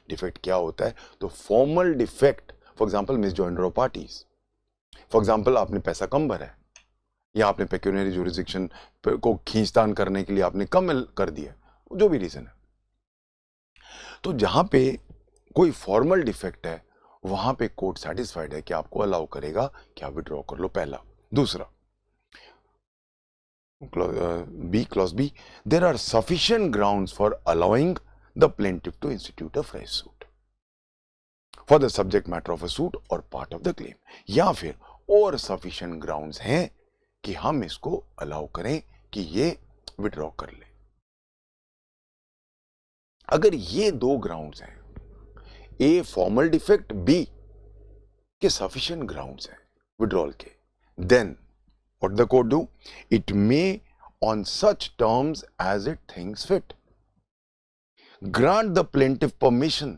डिफेक्ट क्या होता है. तो formal defect, for example misjoinder of parties. For example आपने पैसा कम भरा है या आपने पेक्यूनियरी जुरिसडिक्शन को खींचतान करने के लिए आपने कम कर दिया, जो भी रीजन है. तो जहां पे कोई फॉर्मल डिफेक्ट है वहां पे कोर्ट सेटिस्फाइड है कि आपको अलाउ करेगा कि आप विड्रॉ कर लो. पहला. दूसरा, clause B, there are sufficient grounds for allowing the plaintiff to institute a fresh suit for the subject matter of a suit or part of the claim. या फिर और sufficient grounds हैं कि हम इसको अलाउ करें कि ये विड्रॉ कर ले. अगर ये दो ग्राउंड्स हैं, ए फॉर्मल डिफेक्ट, बी के सफिशिएंट ग्राउंड्स हैं विड्रॉल के, then what the court do? It may, on such terms as it thinks fit, grant the plaintiff permission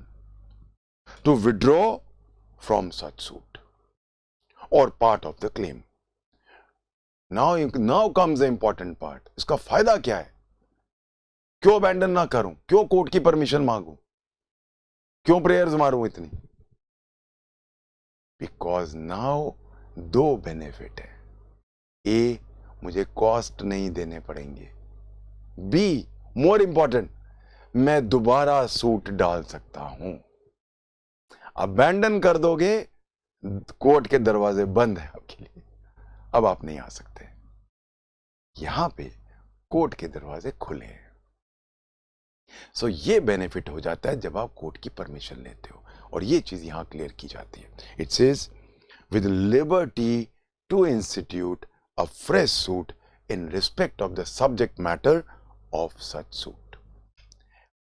to withdraw from such suit or part of the claim. Now comes the important part. इसका फायदा क्या है? क्यों अबैंडन ना करूं? क्यों कोर्ट की परमिशन मांगूं? क्यों प्रेयर्स मारूं इतनी? Because now दो बेनिफिट है. ए, मुझे कॉस्ट नहीं देने पड़ेंगे. बी, मोर इंपॉर्टेंट, मैं दोबारा सूट डाल सकता हूं. अबैंडन कर दोगे, कोर्ट के दरवाजे बंद है आपके लिए, अब आप नहीं आ सकते. यहां पे कोर्ट के दरवाजे खुले हैं. सो ये बेनिफिट हो जाता है जब आप कोर्ट की परमिशन लेते हो, और ये चीज यहां क्लियर की जाती है. It says with liberty to institute a fresh suit in respect of the subject matter of such suit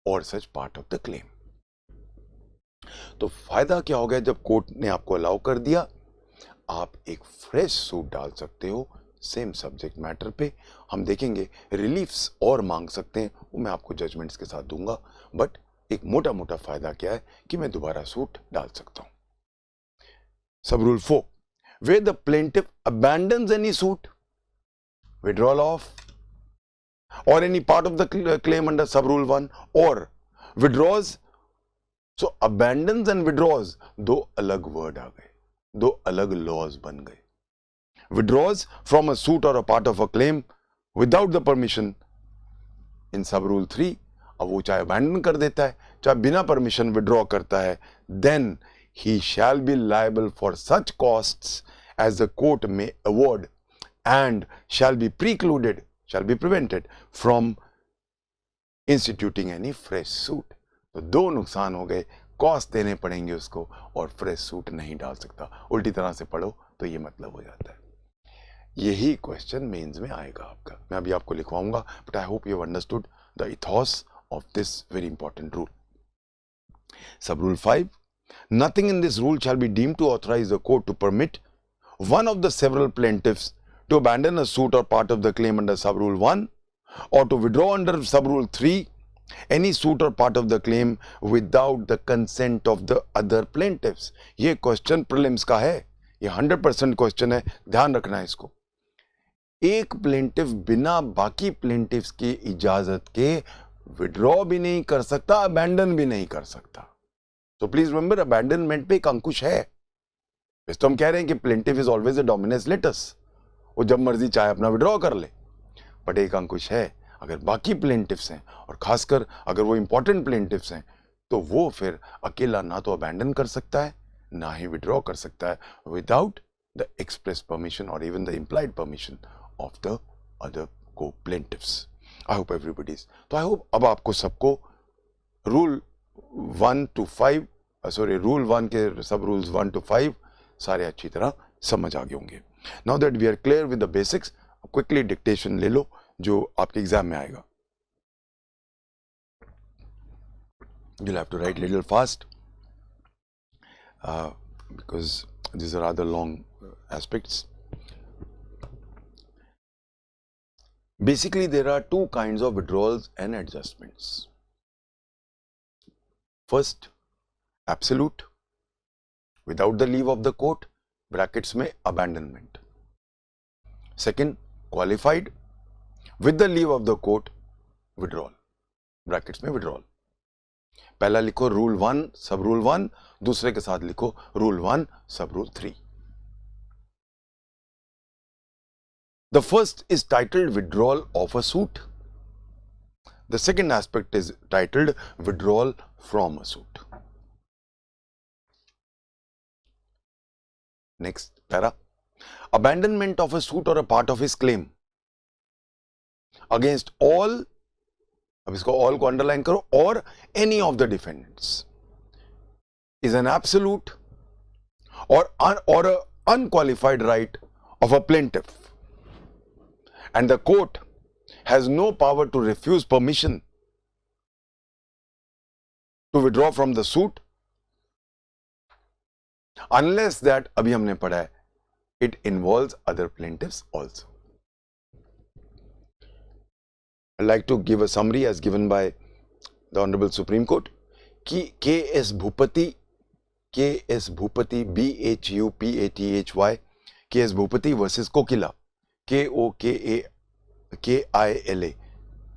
or such part of the claim. तो फायदा क्या हो गया? जब कोर्ट ने आपको अलाउ कर दिया, आप एक फ्रेश सूट डाल सकते हो सेम सब्जेक्ट मैटर पे. हम देखेंगे रिलीफ्स और मांग सकते हैं, वो मैं आपको जजमेंट्स के साथ दूंगा, बट एक मोटा मोटा फायदा क्या है कि मैं दोबारा सूट डाल सकता हूं. सब rule 4, where the plaintiff abandons any suit, withdrawal of or any part of the claim under sub rule 1 or withdraws. So abandons and withdraws दो अलग वर्ड आ गए, दो अलग लॉज बन गए. withdraws from a suit or a part of a claim without the permission in sub rule 3. अब वो चाहे abandon कर देता है, चाहे बिना परमिशन विड्रॉ करता है, then he shall be liable for such costs as the court may award and shall be prevented from instituting any fresh suit. तो दो नुकसान हो गए, कॉस्ट देने पड़ेंगे उसको और फ्रेश सूट नहीं डाल सकता. उल्टी तरह से पढ़ो तो ये मतलब हो जाता है. यही क्वेश्चन मेंस में आएगा आपका. मैं अभी आपको लिखवाऊंगा, but I hope you have understood the ethos of this very important rule. Sub rule 5, nothing in this rule shall be deemed to authorize the court to permit one of the several plaintiffs to abandon a suit or part of the claim under sub rule 1 or to withdraw under sub rule 3 any suit or part of the claim without the consent of the other plaintiffs. ये क्वेश्चन प्रीलिम्स का है, ये 100% क्वेश्चन है, ध्यान रखना है इसको. एक प्लेंटिफ बिना बाकी प्लेंटिफ्स की इजाजत के विड्रॉ भी नहीं कर सकता, अबैंडन भी नहीं कर सकता. तो प्लीज रिमेंबर, अबैंडनमेंट पे एक अंकुश है. इस तो हम कह रहे हैं कि plaintiff is always a dominus litis, वो जब मर्जी चाहे अपना विड्रॉ कर ले, बट एक अंकुश है, अगर बाकी प्लेंटिफ्स हैं और खासकर अगर वो इंपॉर्टेंट प्लेंटिफ्स हैं तो वो फिर अकेला ना तो अबैंडन कर सकता है ना ही विड्रॉ कर सकता है विदाउट द एक्सप्रेस परमिशन और even the implied permission of the other को प्लेंटिफ्स. आई होप एवरीबॉडीज, तो आई होप अब आपको सबको रूल 1 to 5 रूल 1 के सब रूल्स 1 to 5 सारे अच्छी तरह समझ आ गए होंगे. Now that we are clear with the basics, quickly dictation ले लो जो आपके एग्जाम में आएगा. You'll have to write little fast because these are rather long aspects. Basically, there are two kinds of withdrawals and adjustments. First, absolute, without the leave of the court, brackets में abandonment. Second, qualified, with the leave of the court, withdrawal, brackets में withdrawal. पहला लिखो रूल 1 सब रूल 1, दूसरे के साथ लिखो rule 1 sub rule 3. The first is titled withdrawal of a suit. The second aspect is titled withdrawal from a suit. Next para. Abandonment of a suit or a part of his claim against all, अब इसको all को underline करो, or any of the defendants is an absolute or a unqualified right of a plaintiff, and the court has no power to refuse permission to withdraw from the suit unless that, अभी हमने पढ़ा है, it involves other plaintiffs also. I'd like to give a summary as given by the Honorable Supreme Court कि K.S. Bhupati, B-H-U-P-A-T-H-Y, K.S. Bhupati versus Kokila, K-O-K-I-L-A,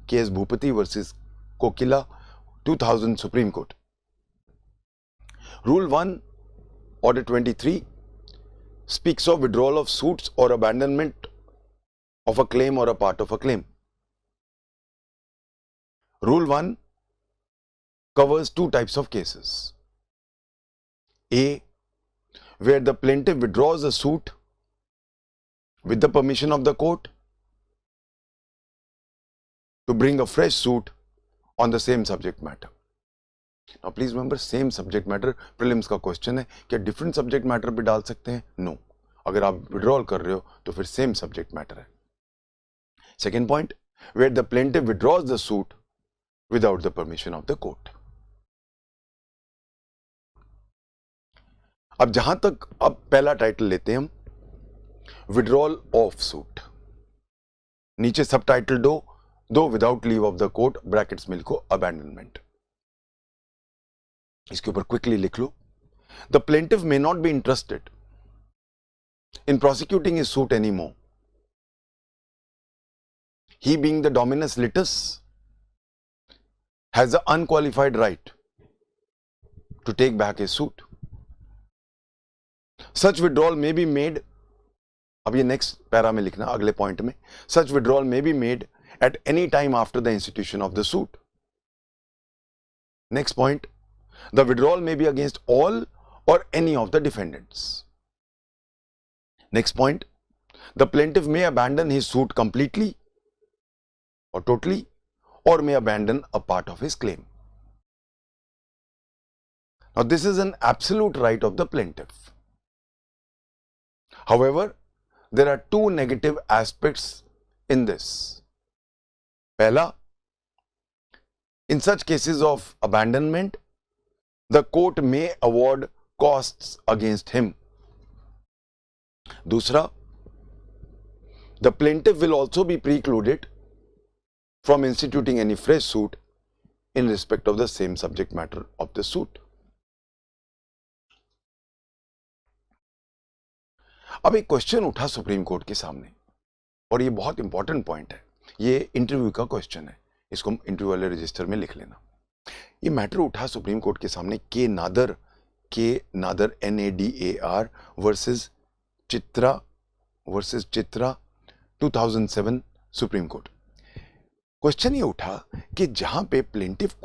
K.S. Bhupati versus Kokila, 2000 Supreme Court. Rule 1, Order 23 speaks of withdrawal of suits or abandonment of a claim or a part of a claim. Rule 1 covers two types of cases. A, where the plaintiff withdraws a suit with the permission of the court to bring a fresh suit on the same subject matter. Now please remember, same subject matter, prelims का question है, क्या different subject matter पे डाल सकते हैं? No. अगर आप withdrawal कर रहे हो तो फिर same subject matter है. Second point, where the plaintiff withdraws the suit without the permission of the court. अब जहां तक अब पहला टाइटल लेते हैं हम, विड्रॉल ऑफ सूट, नीचे सब टाइटल दो without leave of the court, brackets में लिखो अबैंडनमेंट. इसके ऊपर क्विकली लिख लो, the plaintiff may not be interested in prosecuting his suit any more, he being the dominus litis has the unqualified right to take back his suit. Such withdrawal may be made, अब ये नेक्स्ट पैरा में लिखना, अगले पॉइंट में, such withdrawal may be made at any time after the institution of the suit. Next point, the withdrawal may be against all or any of the defendants. Next point, the plaintiff may abandon his suit completely or totally, or may abandon a part of his claim. Now this is an absolute right of the plaintiff. However, there are two negative aspects in this. Pehla, in such cases of abandonment, the court may award costs against him. Dusra, the plaintiff will also be precluded from instituting any fresh suit in respect of the same subject matter of the suit. अब एक क्वेश्चन उठा सुप्रीम कोर्ट के सामने, और ये बहुत इंपॉर्टेंट पॉइंट है, ये इंटरव्यू का क्वेश्चन है, इसको इंटरव्यू वाले रजिस्टर में लिख लेना. ये मैटर उठा सुप्रीम कोर्ट के सामने, के Nadar NADAR versus Chitra 2007 supreme court. Question ये उठा कि जहां पे प्लेंटिफ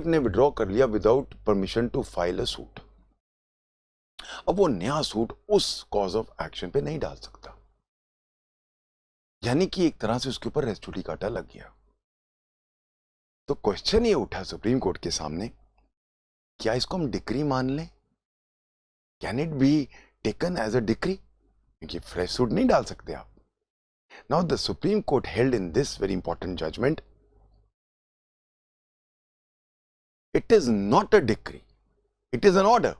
ने विड्रॉ कर लिया without permission to file a suit, अब वो नया सूट उस कॉज ऑफ एक्शन पे नहीं डाल सकता, यानी कि एक तरह से उसके ऊपर रेस्टुटी काटा लग गया. तो क्वेश्चन ये उठा सुप्रीम कोर्ट के सामने, क्या इसको हम डिक्री मान लें? Can it be taken as a decree? क्योंकि फ्रेश सूट नहीं डाल सकते आप. Now the Supreme Court held in this very important judgment, it is not a decree, it is an order.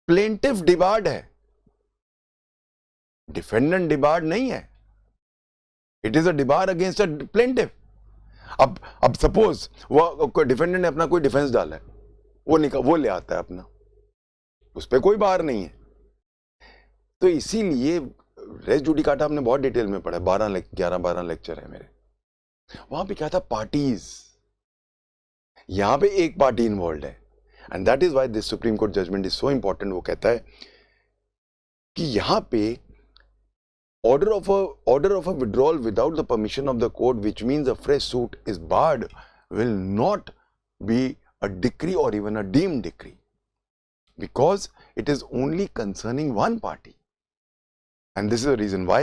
Plaintiff debarred है, defendant debarred नहीं है. It is a debar against a plaintiff. अब सपोज वो डिफेंडेंट ने अपना कोई डिफेंस डाला है, वो ले आता है अपना, उस पर कोई बार नहीं है. तो इसीलिए रेस जुडिकाटा हमने बहुत डिटेल में पढ़ा, 11-12 लेक्चर है मेरे. वहां पे क्या था, पार्टीज. यहां पे एक पार्टी इन्वॉल्व है, and that is why this supreme court judgment is so important. वो कहता है कि यहां पे order of a withdrawal without the permission of the court, which means a fresh suit is barred, will not be a decree or even a deemed decree, because it is only concerning one party, and this is the reason why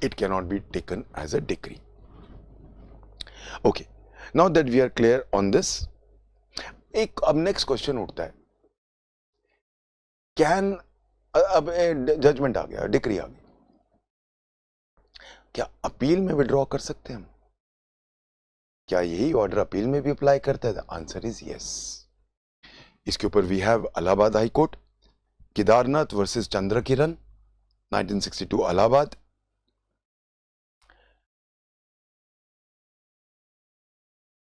it cannot be taken as a decree. Okay, now that we are clear on this, एक अब नेक्स्ट क्वेश्चन उठता है, कैन, अब जजमेंट आ गया, डिक्री आ गई, क्या अपील में विड्रॉ कर सकते हैं हम? क्या यही ऑर्डर अपील में भी अप्लाई करता है? Answer is yes. इसके ऊपर we have Allahabad high court, Kedarnath versus Chandra Kiran, 1962 Allahabad.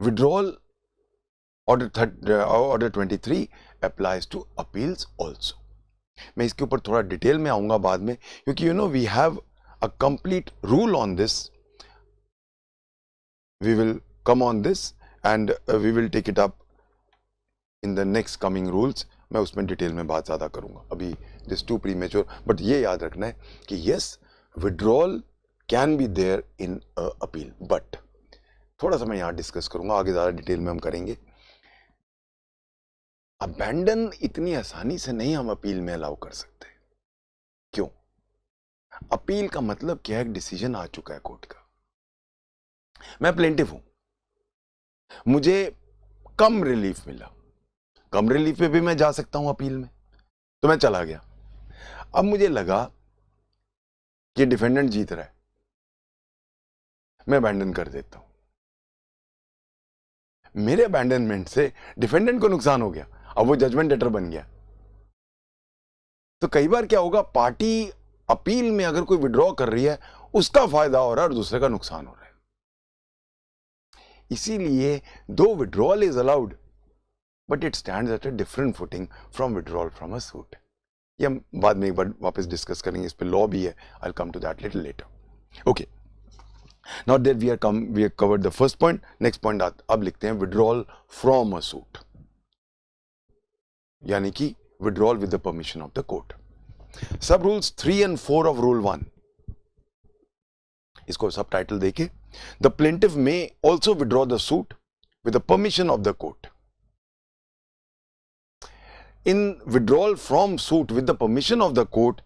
Withdrawal order 23 applies to appeals also. मैं इसके ऊपर थोड़ा डिटेल में आऊंगा बाद में, क्योंकि you know we have a complete rule on this. We will come on this and we will take it up in the next coming rules. मैं उसमें डिटेल में बात ज़्यादा करूंगा, अभी this too premature, but ये याद रखना है कि yes, withdrawal can be there in a appeal, but थोड़ा सा मैं यहाँ डिस्कस करूंगा, आगे ज़्यादा डिटेल में हम करेंगे. अबैंडन इतनी आसानी से नहीं हम अपील में अलाउ कर सकते. क्यों? अपील का मतलब क्या है? एक डिसीजन आ चुका है कोर्ट का. मैं प्लेंटिफ हूं, मुझे कम रिलीफ मिला, कम रिलीफ पे भी मैं जा सकता हूं अपील में, तो मैं चला गया. अब मुझे लगा कि डिफेंडेंट जीत रहा है, मैं अबैंडन कर देता हूं. मेरे अबैंडनमेंट से डिफेंडेंट को नुकसान हो गया, अब वो जजमेंट डेटर बन गया. तो कई बार क्या होगा, पार्टी अपील में अगर कोई विड्रॉ कर रही है, उसका फायदा हो रहा है और दूसरे का नुकसान हो रहा है. इसीलिए दो withdrawal is allowed, but it stands at a different footing from withdrawal from a suit. ये हम बाद में एक बार वापस डिस्कस करेंगे, इस पे लॉ भी है, I will come to that little later. Okay, now that we have covered the first point. Next point अब लिखते हैं विड्रॉल फ्रॉम अ सूट, यानी कि withdrawal with the permission of the court. Sub rules 3 and 4 of Rule 1. इसको सब टाइटल देखे, the plaintiff may also withdraw the suit with the permission of the court. In withdrawal from suit with the permission of the court,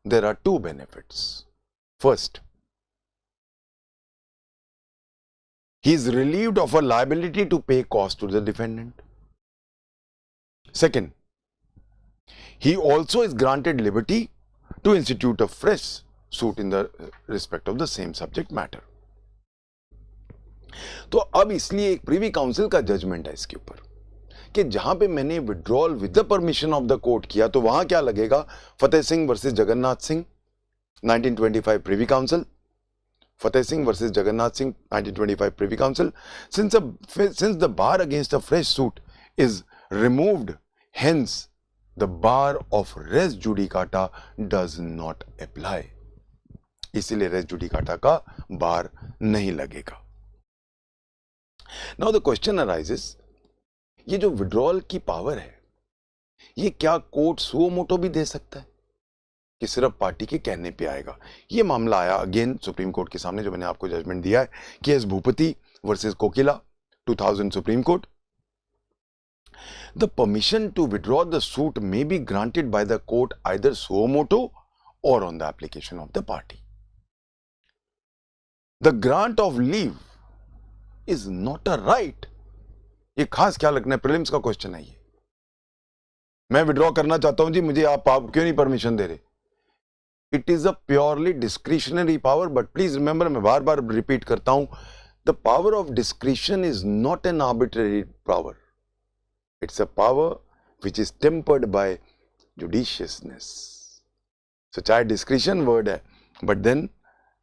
there are 2 benefits. First, he is relieved of a liability to pay cost to the defendant. Second, he also is granted liberty to institute a fresh suit in the respect of the same subject matter. तो अब इसलिए एक प्रीवी काउंसिल का जजमेंट है इसके ऊपर कि जहां पे मैंने withdrawal with the permission of the court किया, तो वहां क्या लगेगा, Fateh Singh versus Jagannath Singh 1925 Privy Council, Fateh Singh versus Jagannath Singh 1925 Privy Council. Since the bar against a fresh suit is removed, hence the bar of res judicata does not apply. इसीलिए रेस जुडिकाटा का बार नहीं लगेगा. Now the question arises, ये जो विड्रॉल की पावर है, ये क्या कोर्ट सुओ मोटो भी दे सकता है कि सिर्फ पार्टी के कहने पे आएगा? ये मामला आया अगेन सुप्रीम कोर्ट के सामने, जो मैंने आपको जजमेंट दिया है, case Bhupathi versus Kokila 2000 supreme court. The permission to withdraw the suit may be granted by the court either suo moto or on the application of the party. The grant of leave is not a right. ये खास ख्याल रखना है, प्रीलिम्स का क्वेश्चन है ये. मैं विड्रॉ करना चाहता हूं जी, मुझे आप क्यों नहीं परमिशन दे रहे? It is a purely discretionary power, but please remember, मैं बार बार रिपीट करता हूं, the power of discretion is not an arbitrary power. It's a power which is tempered by judiciousness. So चाहे डिस्क्रिशन वर्ड है, but then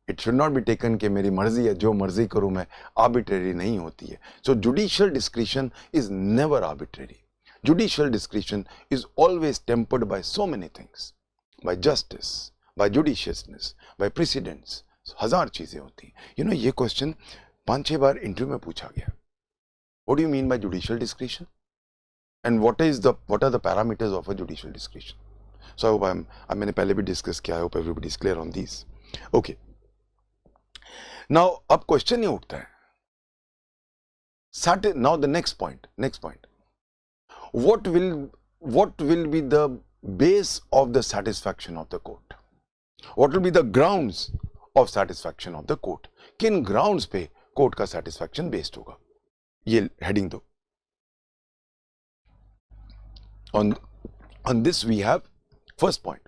it should not be taken कि मेरी मर्जी है, जो मर्जी करूं मैं, आर्बिट्रेरी नहीं होती है. So judicial discretion is never arbitrary. Judicial discretion is always tempered by so many things, by justice, by judiciousness, by precedents. हजार चीजें होती हैं. यू नो, ये क्वेश्चन 5-6 बार इंटरव्यू में पूछा गया. What do you mean by judicial discretion and what are the parameters of a judicial discretion? So I hope मैंने पहले भी डिस्कस किया, I hope everybody is clear on this. Okay, now अब क्वेश्चन ये उठता है, now the next point, what will be the base of the satisfaction of the court? What will be the grounds of satisfaction of the court? किन grounds पे court का satisfaction based होगा? ये heading दो. On this we have first point,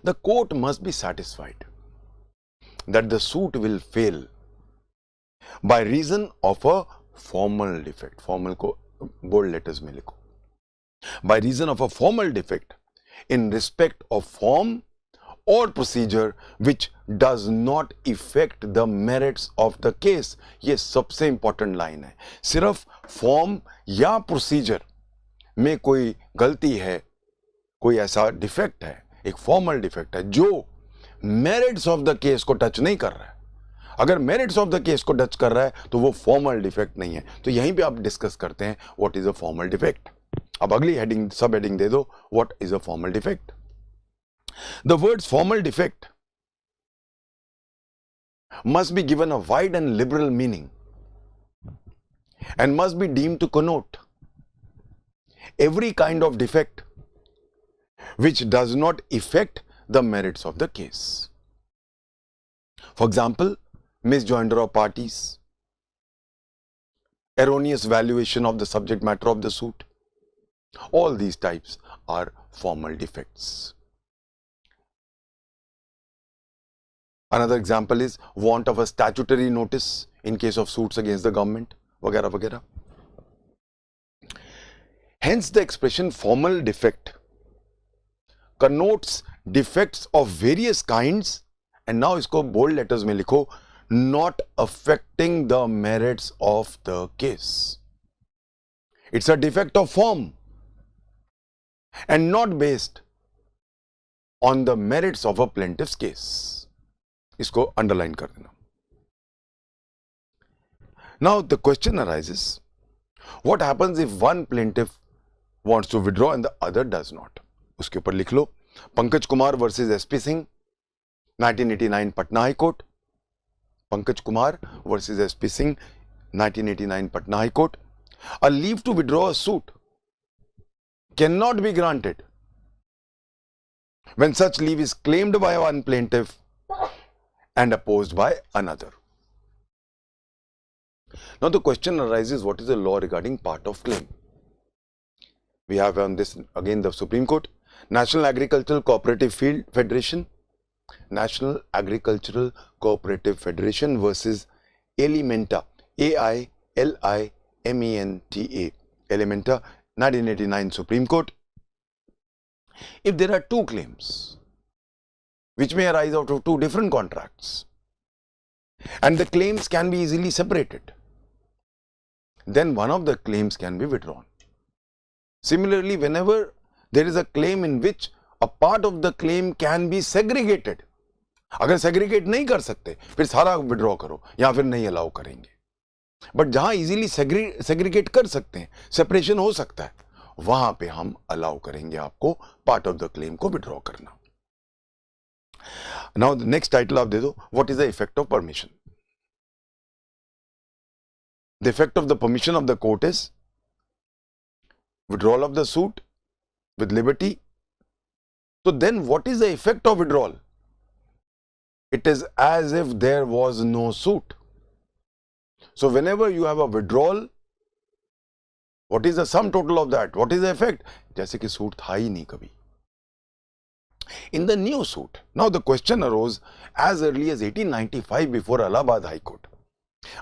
the court must be satisfied that the suit will fail by reason of a formal defect. Formal को bold letters में लिखो. By reason of a formal defect in respect of form or procedure which does not affect the merits of the case. ये सबसे important line है. सिर्फ form या procedure में कोई गलती है, कोई ऐसा डिफेक्ट है, एक फॉर्मल डिफेक्ट है जो मेरिट्स ऑफ द केस को टच नहीं कर रहा है. अगर मेरिट्स ऑफ द केस को टच कर रहा है तो वो फॉर्मल डिफेक्ट नहीं है. तो यहीं पे आप डिस्कस करते हैं what is a formal defect. अब अगली हेडिंग, सब हेडिंग दे दो, what is a formal defect. The words formal defect must be given a wide and liberal meaning and must be deemed to connote every kind of defect which does not affect the merits of the case. For example, misjoinder of parties, erroneous valuation of the subject matter of the suit. All these types are formal defects. Another example is want of a statutory notice in case of suits against the government, वगैरह वगैरह. Hence the expression formal defect connotes defects of various kinds, and now इसको bold letters में लिखो, not affecting the merits of the case. It's a defect of form and not based on the merits of a plaintiff's case. इसको underline कर देना. Now the question arises, what happens if one plaintiff wants to withdraw and the other does not? उसके ऊपर लिख लो, Pankaj Kumar versus SP Singh, 1989 Patna High Court. Pankaj Kumar versus SP Singh, 1989 Patna High Court. A leave to withdraw a suit cannot be granted when such leave is claimed by one plaintiff and opposed by another. Now the question arises, what is the law regarding part of claim? We have on this again the Supreme Court, National Agricultural Cooperative Field Federation, National Agricultural Cooperative Federation versus Alimenta, AILIMENTA, Alimenta, 1989 Supreme Court. If there are two claims which may arise out of two different contracts and the claims can be easily separated, then one of the claims can be withdrawn. Similarly, whenever there is a claim in which a part of the claim can be segregated, अगर segregate नहीं कर सकते फिर सारा withdraw करो या फिर नहीं allow करेंगे. बट जहां easily segregate कर सकते हैं, separation हो सकता है, वहां पे हम allow करेंगे आपको part of the claim को withdraw करना. Now the next title आप दे दो, what is the effect of permission? The effect of the permission of the court is withdrawal of the suit with liberty. So then what is the effect of withdrawal? It is as if there was no suit. So whenever you have a withdrawal, what is the sum total of that, what is the effect, जैसे कि सूट था ही नहीं कभी. In the new suit, now the question arose as early as 1895 before Allahabad High Court.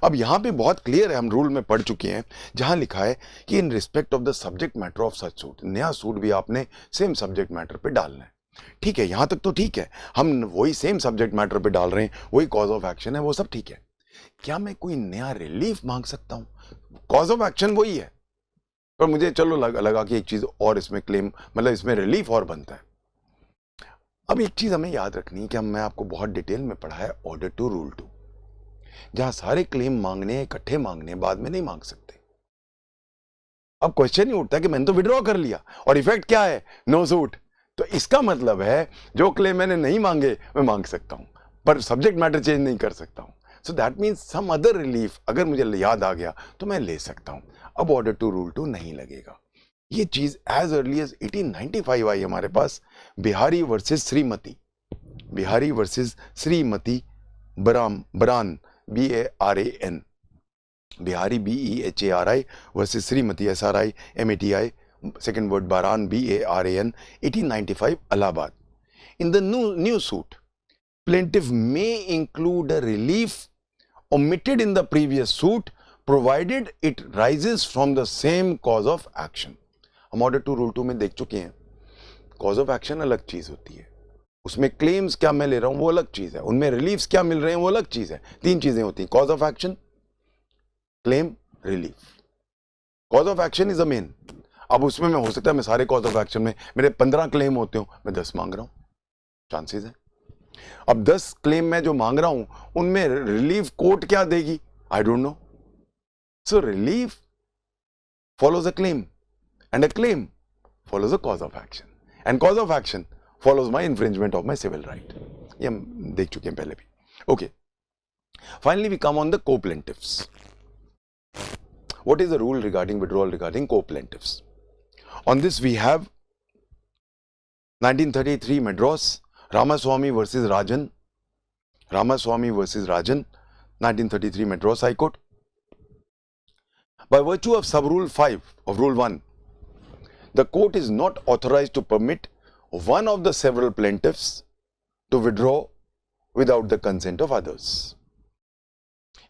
अब यहां पे बहुत क्लियर है, हम रूल में पढ़ चुके हैं, जहां लिखा है कि in respect of the subject matter of such suit, नया सूट भी आपने सेम सब्जेक्ट मैटर पे डालना है. ठीक है, यहां तक तो ठीक है, हम वही सेम सब्जेक्ट मैटर पे डाल रहे हैं, वही कॉज ऑफ एक्शन है, वो सब ठीक है. क्या मैं कोई नया रिलीफ मांग सकता हूं? कॉज ऑफ एक्शन वही है, पर मुझे चलो लगा कि एक चीज और इसमें क्लेम, मतलब इसमें रिलीफ और बनता है. अब एक चीज हमें याद रखनी है कि मैं आपको बहुत डिटेल में पढ़ा है ऑर्डर टू रूल 2, जहां सारे क्लेम मांगने, इकट्ठे मांगने, बाद में नहीं मांग सकते. अब क्वेश्चन ही उठता है कि मैंने तो विड्रॉ कर लिया और इफेक्ट क्या है, नो सूट. तो इसका मतलब है जो क्लेम मैंने नहीं मांगे मैं मांग सकता हूं, पर सब्जेक्ट मैटर चेंज नहीं कर सकता हूं. So that means some other relief अगर मुझे याद आ गया तो मैं ले सकता हूं. अब ऑर्डर टू रूल 2 नहीं लगेगा. ये चीज एज अर्ली एज 1895 आई हमारे पास, Behari versus Shrimati, Behari versus Shrimati Baran, BARAN, Behari BEHARI versus Shrimati SRIMATI, second word Baran, BARAN, 1895 Allahabad. In the new suit, plaintiff may include a relief omitted in the previous suit provided it rises from the same cause of action. हम ऑर्डर टू रूल 2 में देख चुके हैं, कॉज ऑफ एक्शन अलग चीज होती है, उसमें क्लेम्स क्या मैं ले रहा हूं वो अलग चीज है, उनमें रिलीफ्स क्या मिल रहे हैं वो अलग चीज है. 3 चीजें होती हैं, cause of action, claim, relief. Cause of action is a main. अब उसमें मैं हो सकता है मैं सारे कॉज ऑफ एक्शन में मेरे 15 क्लेम होते हो, मैं 10 मांग रहा हूं, चांसेस है. अब 10 क्लेम मैं जो मांग रहा हूं उनमें रिलीफ कोर्ट क्या देगी, I don't know. So relief follows a claim and a claim follows a cause of action and cause of action follows my infringement of my civil right. ये हम देख चुके हैं पहले भी. Okay, finally we come on the co-plaintiffs. What is the rule regarding withdrawal regarding co-plaintiffs? On this we have 1933 Madras, Ramaswamy versus Rajan, Ramaswamy versus Rajan, 1933 Madras High Court. By virtue of sub-rule 5 of rule 1, the court is not authorized to permit one of the several plaintiffs to withdraw without the consent of others,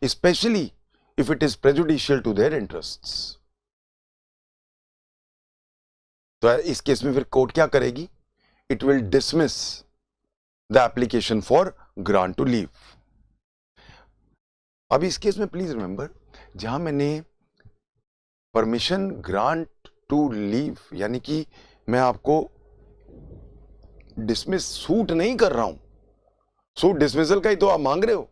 especially if it is prejudicial to their interests. तो इस केस में फिर कोर्ट क्या करेगी? It will dismiss the application for grant to leave. अब इस केस में प्लीज रिमेंबर, जहां मैंने परमिशन ग्रांट टू लीव, यानी कि मैं आपको डिसमिस सूट नहीं कर रहा हूं, सूट डिसमिसल का ही तो आप मांग रहे हो,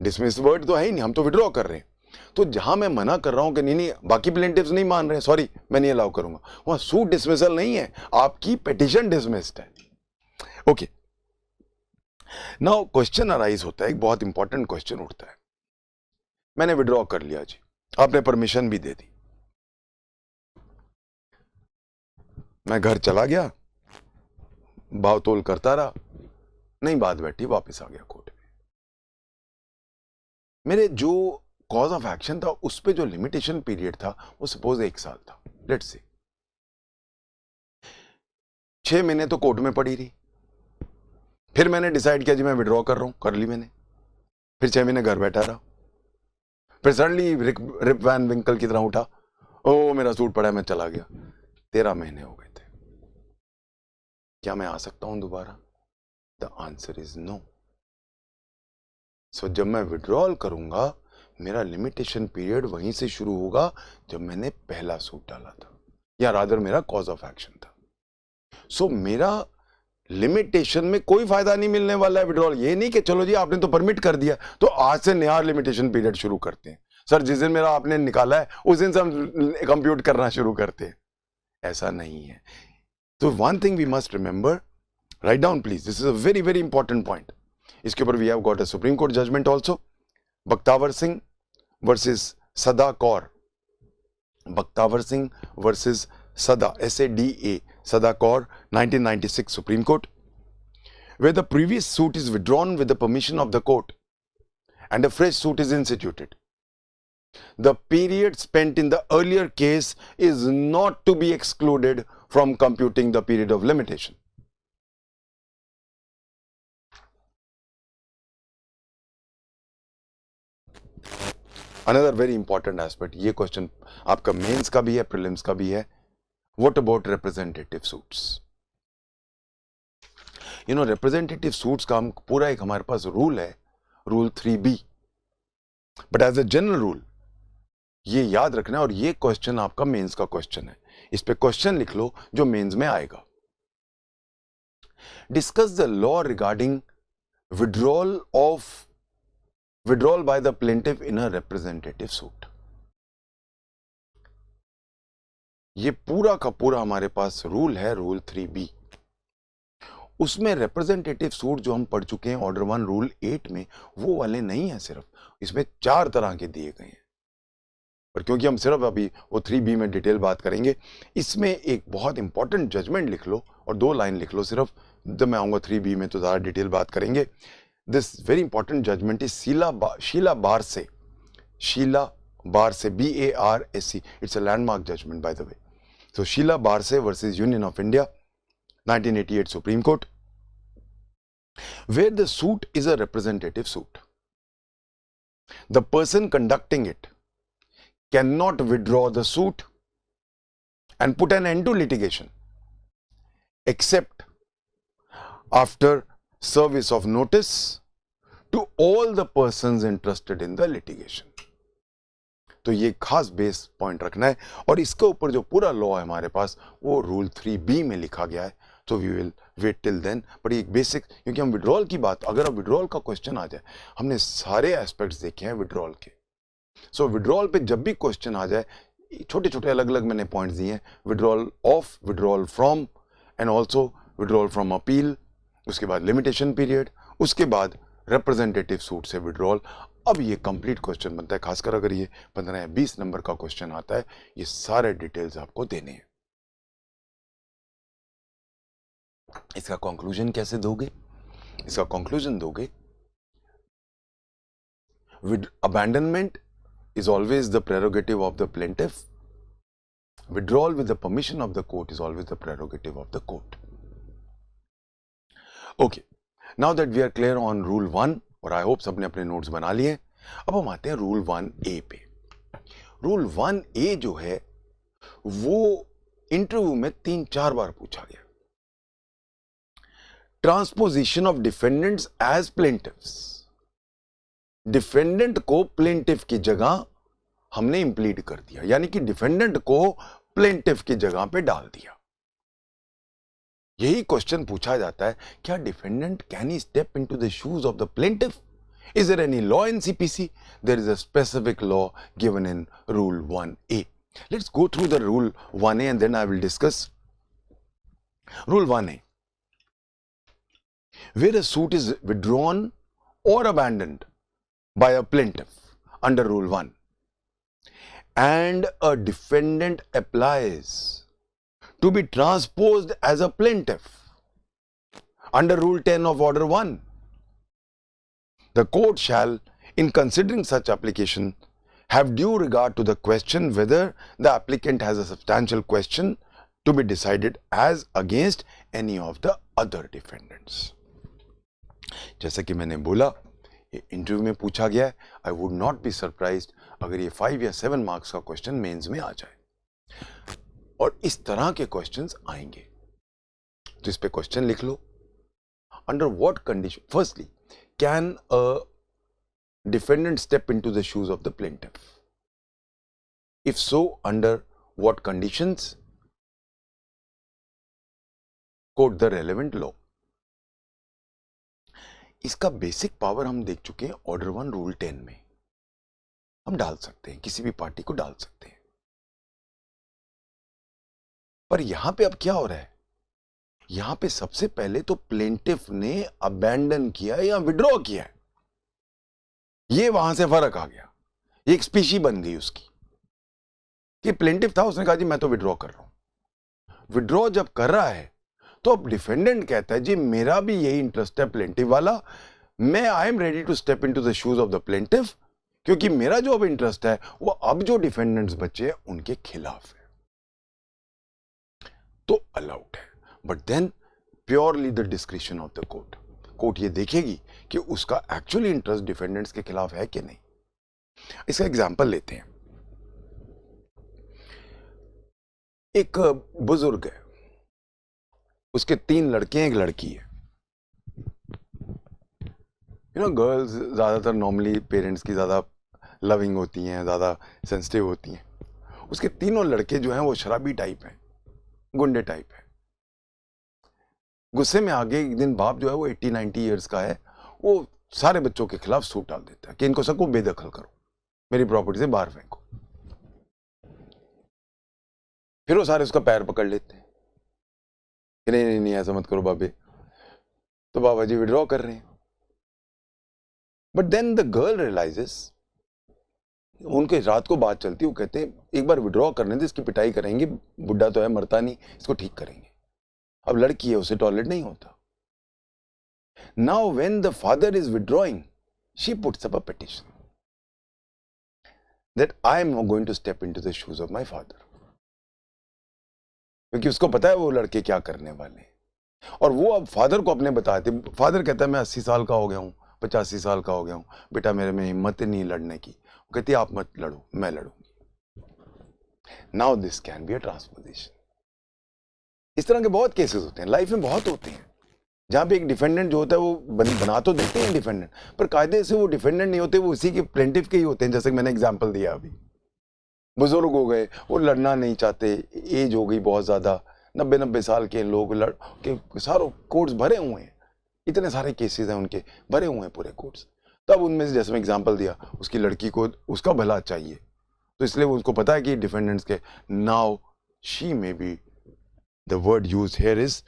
डिसमिस वर्ड तो है ही नहीं, हम तो विड्रॉ कर रहे हैं. तो जहां मैं मना कर रहा हूं कि नहीं बाकी प्लेंटिफ्स नहीं मान रहे, सॉरी मैं नहीं अलाउ करूंगा, वहां सूट डिसमिसल नहीं है, आपकी पिटीशन डिसमिस्ड है. ओके, नाउ क्वेश्चन अराइज होता है, एक बहुत इंपॉर्टेंट क्वेश्चन उठता है. मैंने विड्रॉ कर लिया जी, आपने परमिशन भी दे दी, मैं घर चला गया, भाव तोल करता रहा, नहीं बात बैठी, वापस आ गया कोर्ट में. मेरे जो कॉज ऑफ एक्शन था उस पे जो लिमिटेशन पीरियड था वो सपोज 1 साल था, लेट्स से 6 महीने तो कोर्ट में पड़ी रही. फिर मैंने डिसाइड किया जी मैं विड्रॉ कर रहा हूं, कर ली मैंने, फिर 6 महीने घर बैठा रहा, फिर सडनली रिप वैन विंकल की तरह उठा, ओ मेरा सूट पड़ा है, मैं चला गया. 13 महीने हो गए थे, क्या मैं आ सकता हूं दोबारा? The answer is no. So जब मैं विड्रॉल करूंगा मेरा लिमिटेशन पीरियड वहीं से शुरू होगा जब मैंने पहला सूट डाला था, या रादर मेरा कॉज ऑफ एक्शन था. सो मेरा लिमिटेशन में कोई फायदा नहीं मिलने वाला है विड्रॉल. ये नहीं कि चलो जी आपने तो परमिट कर दिया तो आज से नया लिमिटेशन पीरियड शुरू करते हैं, सर जिस दिन मेरा आपने निकाला है उस दिन से हम कंप्यूट करना शुरू करते हैं. ऐसा नहीं है. तो one thing we must remember, write down please, this is a very very important point. इसके ऊपर we have got a supreme court judgment also, Bakhtawar Singh versus Sada Kaur, Bakhtawar Singh versus Sada, SADA, Sada Kaur, 1996 Supreme Court, where the previous suit is withdrawn with the permission of the court and a fresh suit is instituted. The period spent in the earlier case is not to be excluded from computing the period of limitation. Another very important aspect, ये क्वेश्चन आपका मेंस का भी है, प्रीलिम्स का भी है. What about representative suits? You know, representative suits का हम पूरा एक हमारे पास रूल है, rule 3B. But as a general rule ये याद रखना है, और ये क्वेश्चन आपका मेंस का क्वेश्चन है. इस पे क्वेश्चन लिख लो जो मेंस में आएगा. Discuss the law regarding withdrawal by the plaintiff in a representative suit. ये पूरा का पूरा हमारे पास रूल है, रूल 3B. उसमें रिप्रेजेंटेटिव सूट जो हम पढ़ चुके हैं ऑर्डर 1 रूल 8 में, वो वाले नहीं है. सिर्फ इसमें 4 तरह के दिए गए हैं, और क्योंकि हम सिर्फ अभी वो 3B में डिटेल बात करेंगे, इसमें एक बहुत इंपॉर्टेंट जजमेंट लिख लो और 2 लाइन लिख लो सिर्फ. जब मैं आऊंगा 3B में तो ज्यादा डिटेल बात करेंगे. This very important judgment is Sheela Barse BARSE. It's a landmark judgment by the way. So Sheela Barse versus Union of India 1988 Supreme Court, where the suit is a representative suit. The person conducting it cannot withdraw the suit and put an end to litigation except after service of notice to all the persons interested in the litigation. तो ये खास बेस पॉइंट रखना है, और इसके ऊपर जो पूरा लॉ है हमारे पास वो रूल 3B में लिखा गया है. तो we will wait till then. But एक बेसिक, क्योंकि हम विड्रॉल की बात, अगर अब विड्रॉल का क्वेश्चन आ जाए, हमने सारे एस्पेक्ट्स देखे हैं विड्रॉल के. सो विड्रॉल पे जब भी क्वेश्चन आ जाए, छोटे छोटे अलग अलग मैंने पॉइंट्स दिए हैं. Withdrawal of, withdrawal from, and also withdrawal from appeal, उसके बाद लिमिटेशन पीरियड, उसके बाद रिप्रेजेंटेटिव सूट से विड्रॉल. अब ये कंप्लीट क्वेश्चन बनता है, खासकर अगर ये 15 या 20 नंबर का क्वेश्चन आता है, ये सारे डिटेल्स आपको देने हैं. इसका कंक्लूजन कैसे दोगे? इसका कंक्लूजन दोगे, with abandonment is always the prerogative of the plaintiff. Withdrawal with the permission of the court is always the prerogative of the court. Okay, now that we are clear on rule 1, और I hope सबने अपने नोट्स बना लिए, अब हम आते हैं रूल 1A पे. रूल 1A जो है वो इंटरव्यू में 3-4 बार पूछा गया. Transposition of defendants as plaintiffs. Defendant को प्लेंटिव की जगह हमने इंप्लीड कर दिया, यानी कि डिफेंडेंट को प्लेंटिव की जगह पे डाल दिया. यही क्वेश्चन पूछा जाता है, क्या defendant can he step into the shoes of the plaintiff? Is there any law in CPC? There is a specific law given in rule 1A. Let's go through the rule 1A and then I will discuss rule 1A. Where a suit is withdrawn or abandoned by a plaintiff under Rule 1 and a defendant applies to be transposed as a plaintiff under Rule 10 of Order 1, the court shall, in considering such application, have due regard to the question whether the applicant has a substantial question to be decided as against any of the other defendants. जैसा कि मैंने बोला, ये इंटरव्यू में पूछा गया है. I would not be surprised अगर ये 5 या 7 मार्क्स का क्वेश्चन मेंस में आ जाए, और इस तरह के क्वेश्चंस आएंगे. तो इस पे क्वेश्चन लिख लो. Under what condition, firstly, can a defendant step into the shoes of the plaintiff? If so, under what conditions? Quote the relevant law. इसका बेसिक पावर हम देख चुके हैं ऑर्डर 1 रूल 10 में. हम डाल सकते हैं, किसी भी पार्टी को डाल सकते हैं. पर यहां पे अब क्या हो रहा है? यहां पे सबसे पहले तो प्लेंटिफ ने अबैंडन किया या विड्रॉ किया है. ये वहां से फर्क आ गया, एक स्पीशी बन गई उसकी, कि प्लेंटिफ था, उसने कहा जी मैं तो विड्रॉ कर रहा हूं. विड्रॉ जब कर रहा है तो अब डिफेंडेंट कहता है जी मेरा भी यही इंटरेस्ट है प्लेंटिव वाला, मैं I am ready to step into the shoes of the plaintiff, क्योंकि मेरा जो अब इंटरेस्ट है वो अब जो डिफेंडेंट्स बचे हैं उनके खिलाफ है, तो अलाउड है। But then purely the discretion of the court, court ये देखेगी कि उसका एक्चुअली इंटरेस्ट डिफेंडेंट्स के खिलाफ है कि नहीं। इसका एग्जांपल लेते हैं। एक बुजुर्ग है, उसके 3 लड़के हैं, एक लड़की है। गर्ल्स ज्यादातर नॉर्मली पेरेंट्स की ज्यादा लविंग होती हैं, ज्यादा सेंसिटिव होती हैं। उसके तीनों लड़के जो हैं वो शराबी टाइप हैं, गुंडे टाइप है। गुस्से में आगे एक दिन बाप जो है वो 80-90 ईयर्स का है, वो सारे बच्चों के खिलाफ सूट डाल देता है कि इनको सबको बेदखल करो, मेरी प्रॉपर्टी से बाहर फेंको। फिर वो सारे उसका पैर पकड़ लेते हैं कि नहीं नहीं नहीं ऐसा मत करो बाबे, तो बाबा जी विड्रॉ कर रहे हैं। But then the girl realises, उनके रात को बात चलती, वो कहते हैं एक बार विड्रॉ करने दे, इसकी पिटाई करेंगे, बुढ़ा तो है मरता नहीं, इसको ठीक करेंगे। अब लड़की है, उसे टॉयलेट नहीं होता। Now when the father is withdrawing, she puts up a petition that I am going to step into the shoes of my father, क्योंकि उसको पता है वो लड़के क्या करने वाले हैं। और वो अब फादर को अपने बताते, फादर कहता है मैं 80 साल का हो गया हूं, 85 साल का हो गया हूं, बेटा मेरे में हिम्मत नहीं लड़ने की। वो कहती है आप मत लड़ो, मैं लड़ूंगी। Now this can be a transposition. इस तरह के बहुत केसेस होते हैं, लाइफ में बहुत होते हैं, जहां पे एक डिफेंडेंट जो होता है वो बना तो देते हैं डिफेंडेंट, पर कायदे से वो डिफेंडेंट नहीं होते, वो उसी के प्लेंटिफ के ही होते हैं। जैसे मैंने एग्जांपल दिया अभी, बुजुर्ग हो गए, वो लड़ना नहीं चाहते, एज हो गई बहुत ज्यादा, 90 साल के लोग लड़ के सारों कोर्ट्स भरे हुए हैं, इतने सारे केसेस हैं उनके, भरे हुए हैं पूरे कोर्ट्स। तब उनमें से जैसे मैं एग्जांपल दिया, उसकी लड़की को उसका भला चाहिए, तो इसलिए वो उसको पता है कि डिफेंडेंट्स के। Now she may be, the word used here is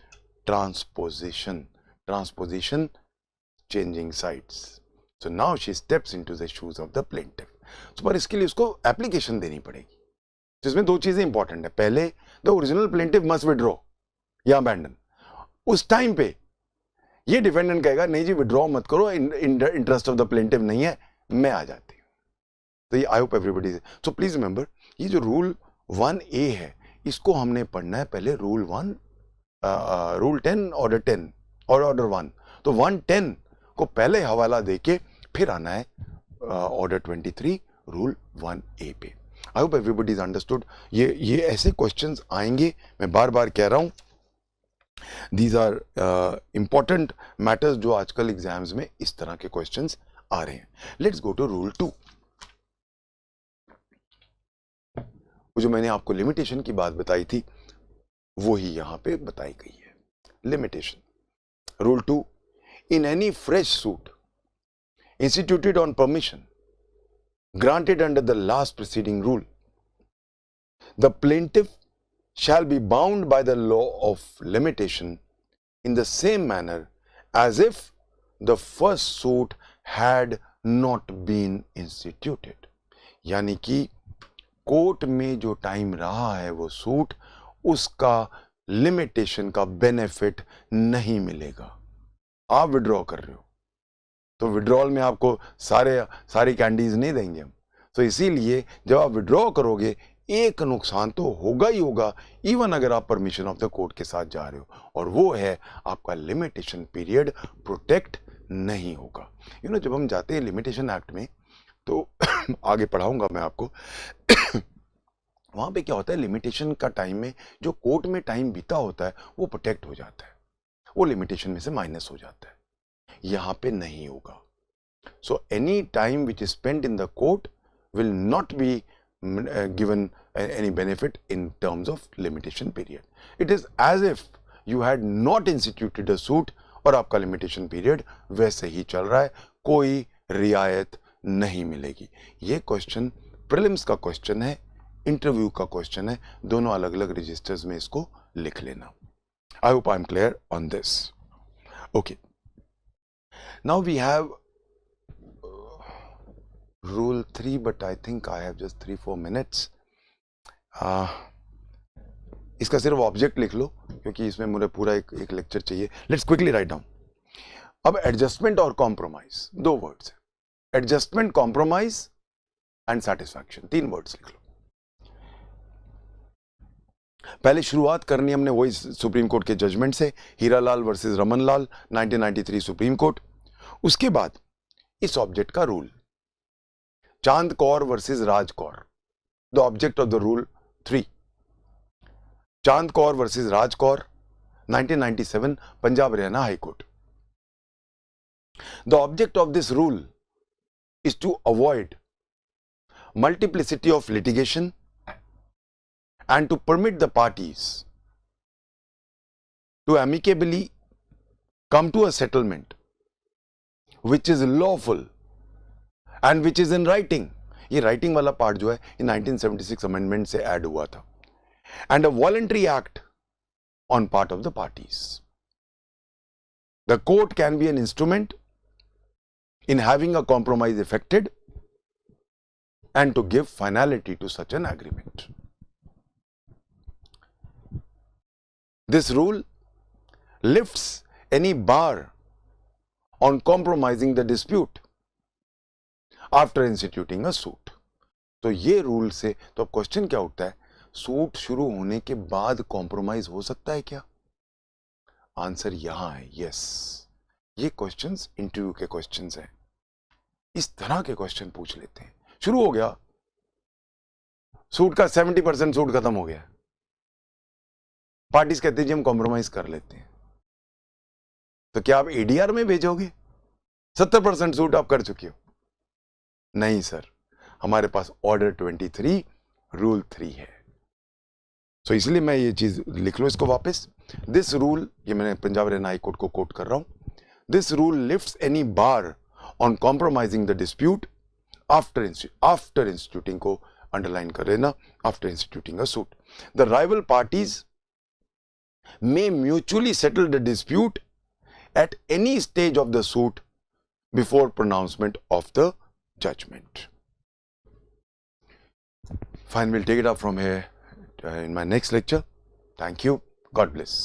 transposition, transposition, changing sides. So now she steps into the shoes of the plaintiff. तो पर इसके लिए उसको एप्लीकेशन देनी पड़ेगी, जिसमें 2 चीजें इंपॉर्टेंट है। पहले the original plaintiff must withdraw या अबैंडन। उस टाइम पे ये डिफेंडेंट कहेगा नहीं जी विड्रॉ मत करो, इंटरेस्ट ऑफ द प्लेंटिफ नहीं है, मैं आ जाती हूं। तो ये आई hope everybody. So please remember, ये जो रूल 1A है, इसको हमने पढ़ना है पहले रूल 1, रूल 10, ऑर्डर 10 और ऑर्डर 1। तो 110 को पहले हवाला देके फिर आना है ऑर्डर 23 रूल 1A पे। आई होप एवरीबॉडी इज अंडरस्टूड। ये ऐसे क्वेश्चंस आएंगे, मैं बार बार कह रहा हूं, दीज आर इंपॉर्टेंट मैटर्स जो आजकल एग्जाम्स में इस तरह के क्वेश्चंस आ रहे हैं। Let's go to rule 2। वो जो मैंने आपको लिमिटेशन की बात बताई थी, वो ही यहां पे बताई गई है। Limitation rule 2, in any fresh suit instituted on permission granted under the last preceding rule, the plaintiff shall be bound by the law of limitation in the same manner as if the first suit had not been instituted। यानी कि कोर्ट में जो टाइम रहा है वो सूट, उसका लिमिटेशन का बेनिफिट नहीं मिलेगा। आप विड्रॉ कर रहे हो तो विड्रॉल में आपको सारी कैंडीज नहीं देंगे हम। तो इसीलिए जब आप विड्रॉ करोगे एक नुकसान तो होगा ही होगा, इवन अगर आप परमिशन ऑफ द कोर्ट के साथ जा रहे हो, और वो है आपका लिमिटेशन पीरियड प्रोटेक्ट नहीं होगा। जब हम जाते हैं लिमिटेशन एक्ट में, तो आगे पढ़ाऊंगा मैं आपको वहां पे क्या होता है, लिमिटेशन का टाइम में जो कोर्ट में टाइम बीता होता है वो प्रोटेक्ट हो जाता है, वो लिमिटेशन में से माइनस हो जाता है। यहां पे नहीं होगा। So any time which is spent in the court will not be given any benefit in terms of limitation period. It is as if you had not instituted a suit और आपका लिमिटेशन पीरियड वैसे ही चल रहा है, कोई रियायत नहीं मिलेगी। ये क्वेश्चन प्रीलिम्स का क्वेश्चन है, इंटरव्यू का क्वेश्चन है, दोनों अलग अलग रजिस्टर्स में इसको लिख लेना। आई hope I am clear on this. Okay, now we have rule 3, but I think I have just 3-4 minutes। इसका सिर्फ ऑब्जेक्ट लिख लो क्योंकि इसमें मुझे पूरा एक लेक्चर चाहिए। Let's quickly write down. अब एडजस्टमेंट और कॉम्प्रोमाइज 2 वर्ड्स है। Adjustment compromise and satisfaction, 3 words लिख लो। पहले शुरुआत करनी हमने वही सुप्रीम कोर्ट के जजमेंट से, Hiralal versus Ramanlal 1993 supreme court. उसके बाद इस ऑब्जेक्ट का रूल, चांद Kaur versus Raj Kaur, the object of the rule 3, चांद Kaur versus Raj Kaur 1997 Punjab Haryana high court. The object of this rule is to avoid multiplicity of litigation and to permit the parties to amicably come to a settlement which is lawful and which is in writing. ये writing वाला part जो है ये 1976 amendment से add हुआ था, and a voluntary act on part of the parties. The court can be an instrument in having a compromise effected and to give finality to such an agreement. This rule lifts any bar on compromising the dispute after instituting a suit. तो ये रूल से तो अब क्वेश्चन क्या उठता है, सूट शुरू होने के बाद कॉम्प्रोमाइज हो सकता है क्या? आंसर यहां है यस। ये क्वेश्चंस इंटरव्यू के क्वेश्चंस हैं, इस तरह के क्वेश्चन पूछ लेते हैं। शुरू हो गया सूट का 70% सूट खत्म हो गया, पार्टीज कहते हैं जी हम कॉम्प्रोमाइज कर लेते हैं, तो क्या आप एडीआर में भेजोगे? 70% सूट आप कर चुके हो? नहीं सर, हमारे पास ऑर्डर 23 रूल 3 है। सो इसलिए मैं ये चीज लिख लो इसको वापस। दिस रूल, ये मैंने पंजाब हरियाणा हाई कोर्ट को कोट कर रहा हूं, this rule lifts any bar on compromising the dispute after instituting, को अंडरलाइन कर लेना, after instituting a suit. The rival parties may mutually settle the dispute at any stage of the suit before pronouncement of the judgment. Fine, we'll take it up from here in my next lecture. Thank you. God bless.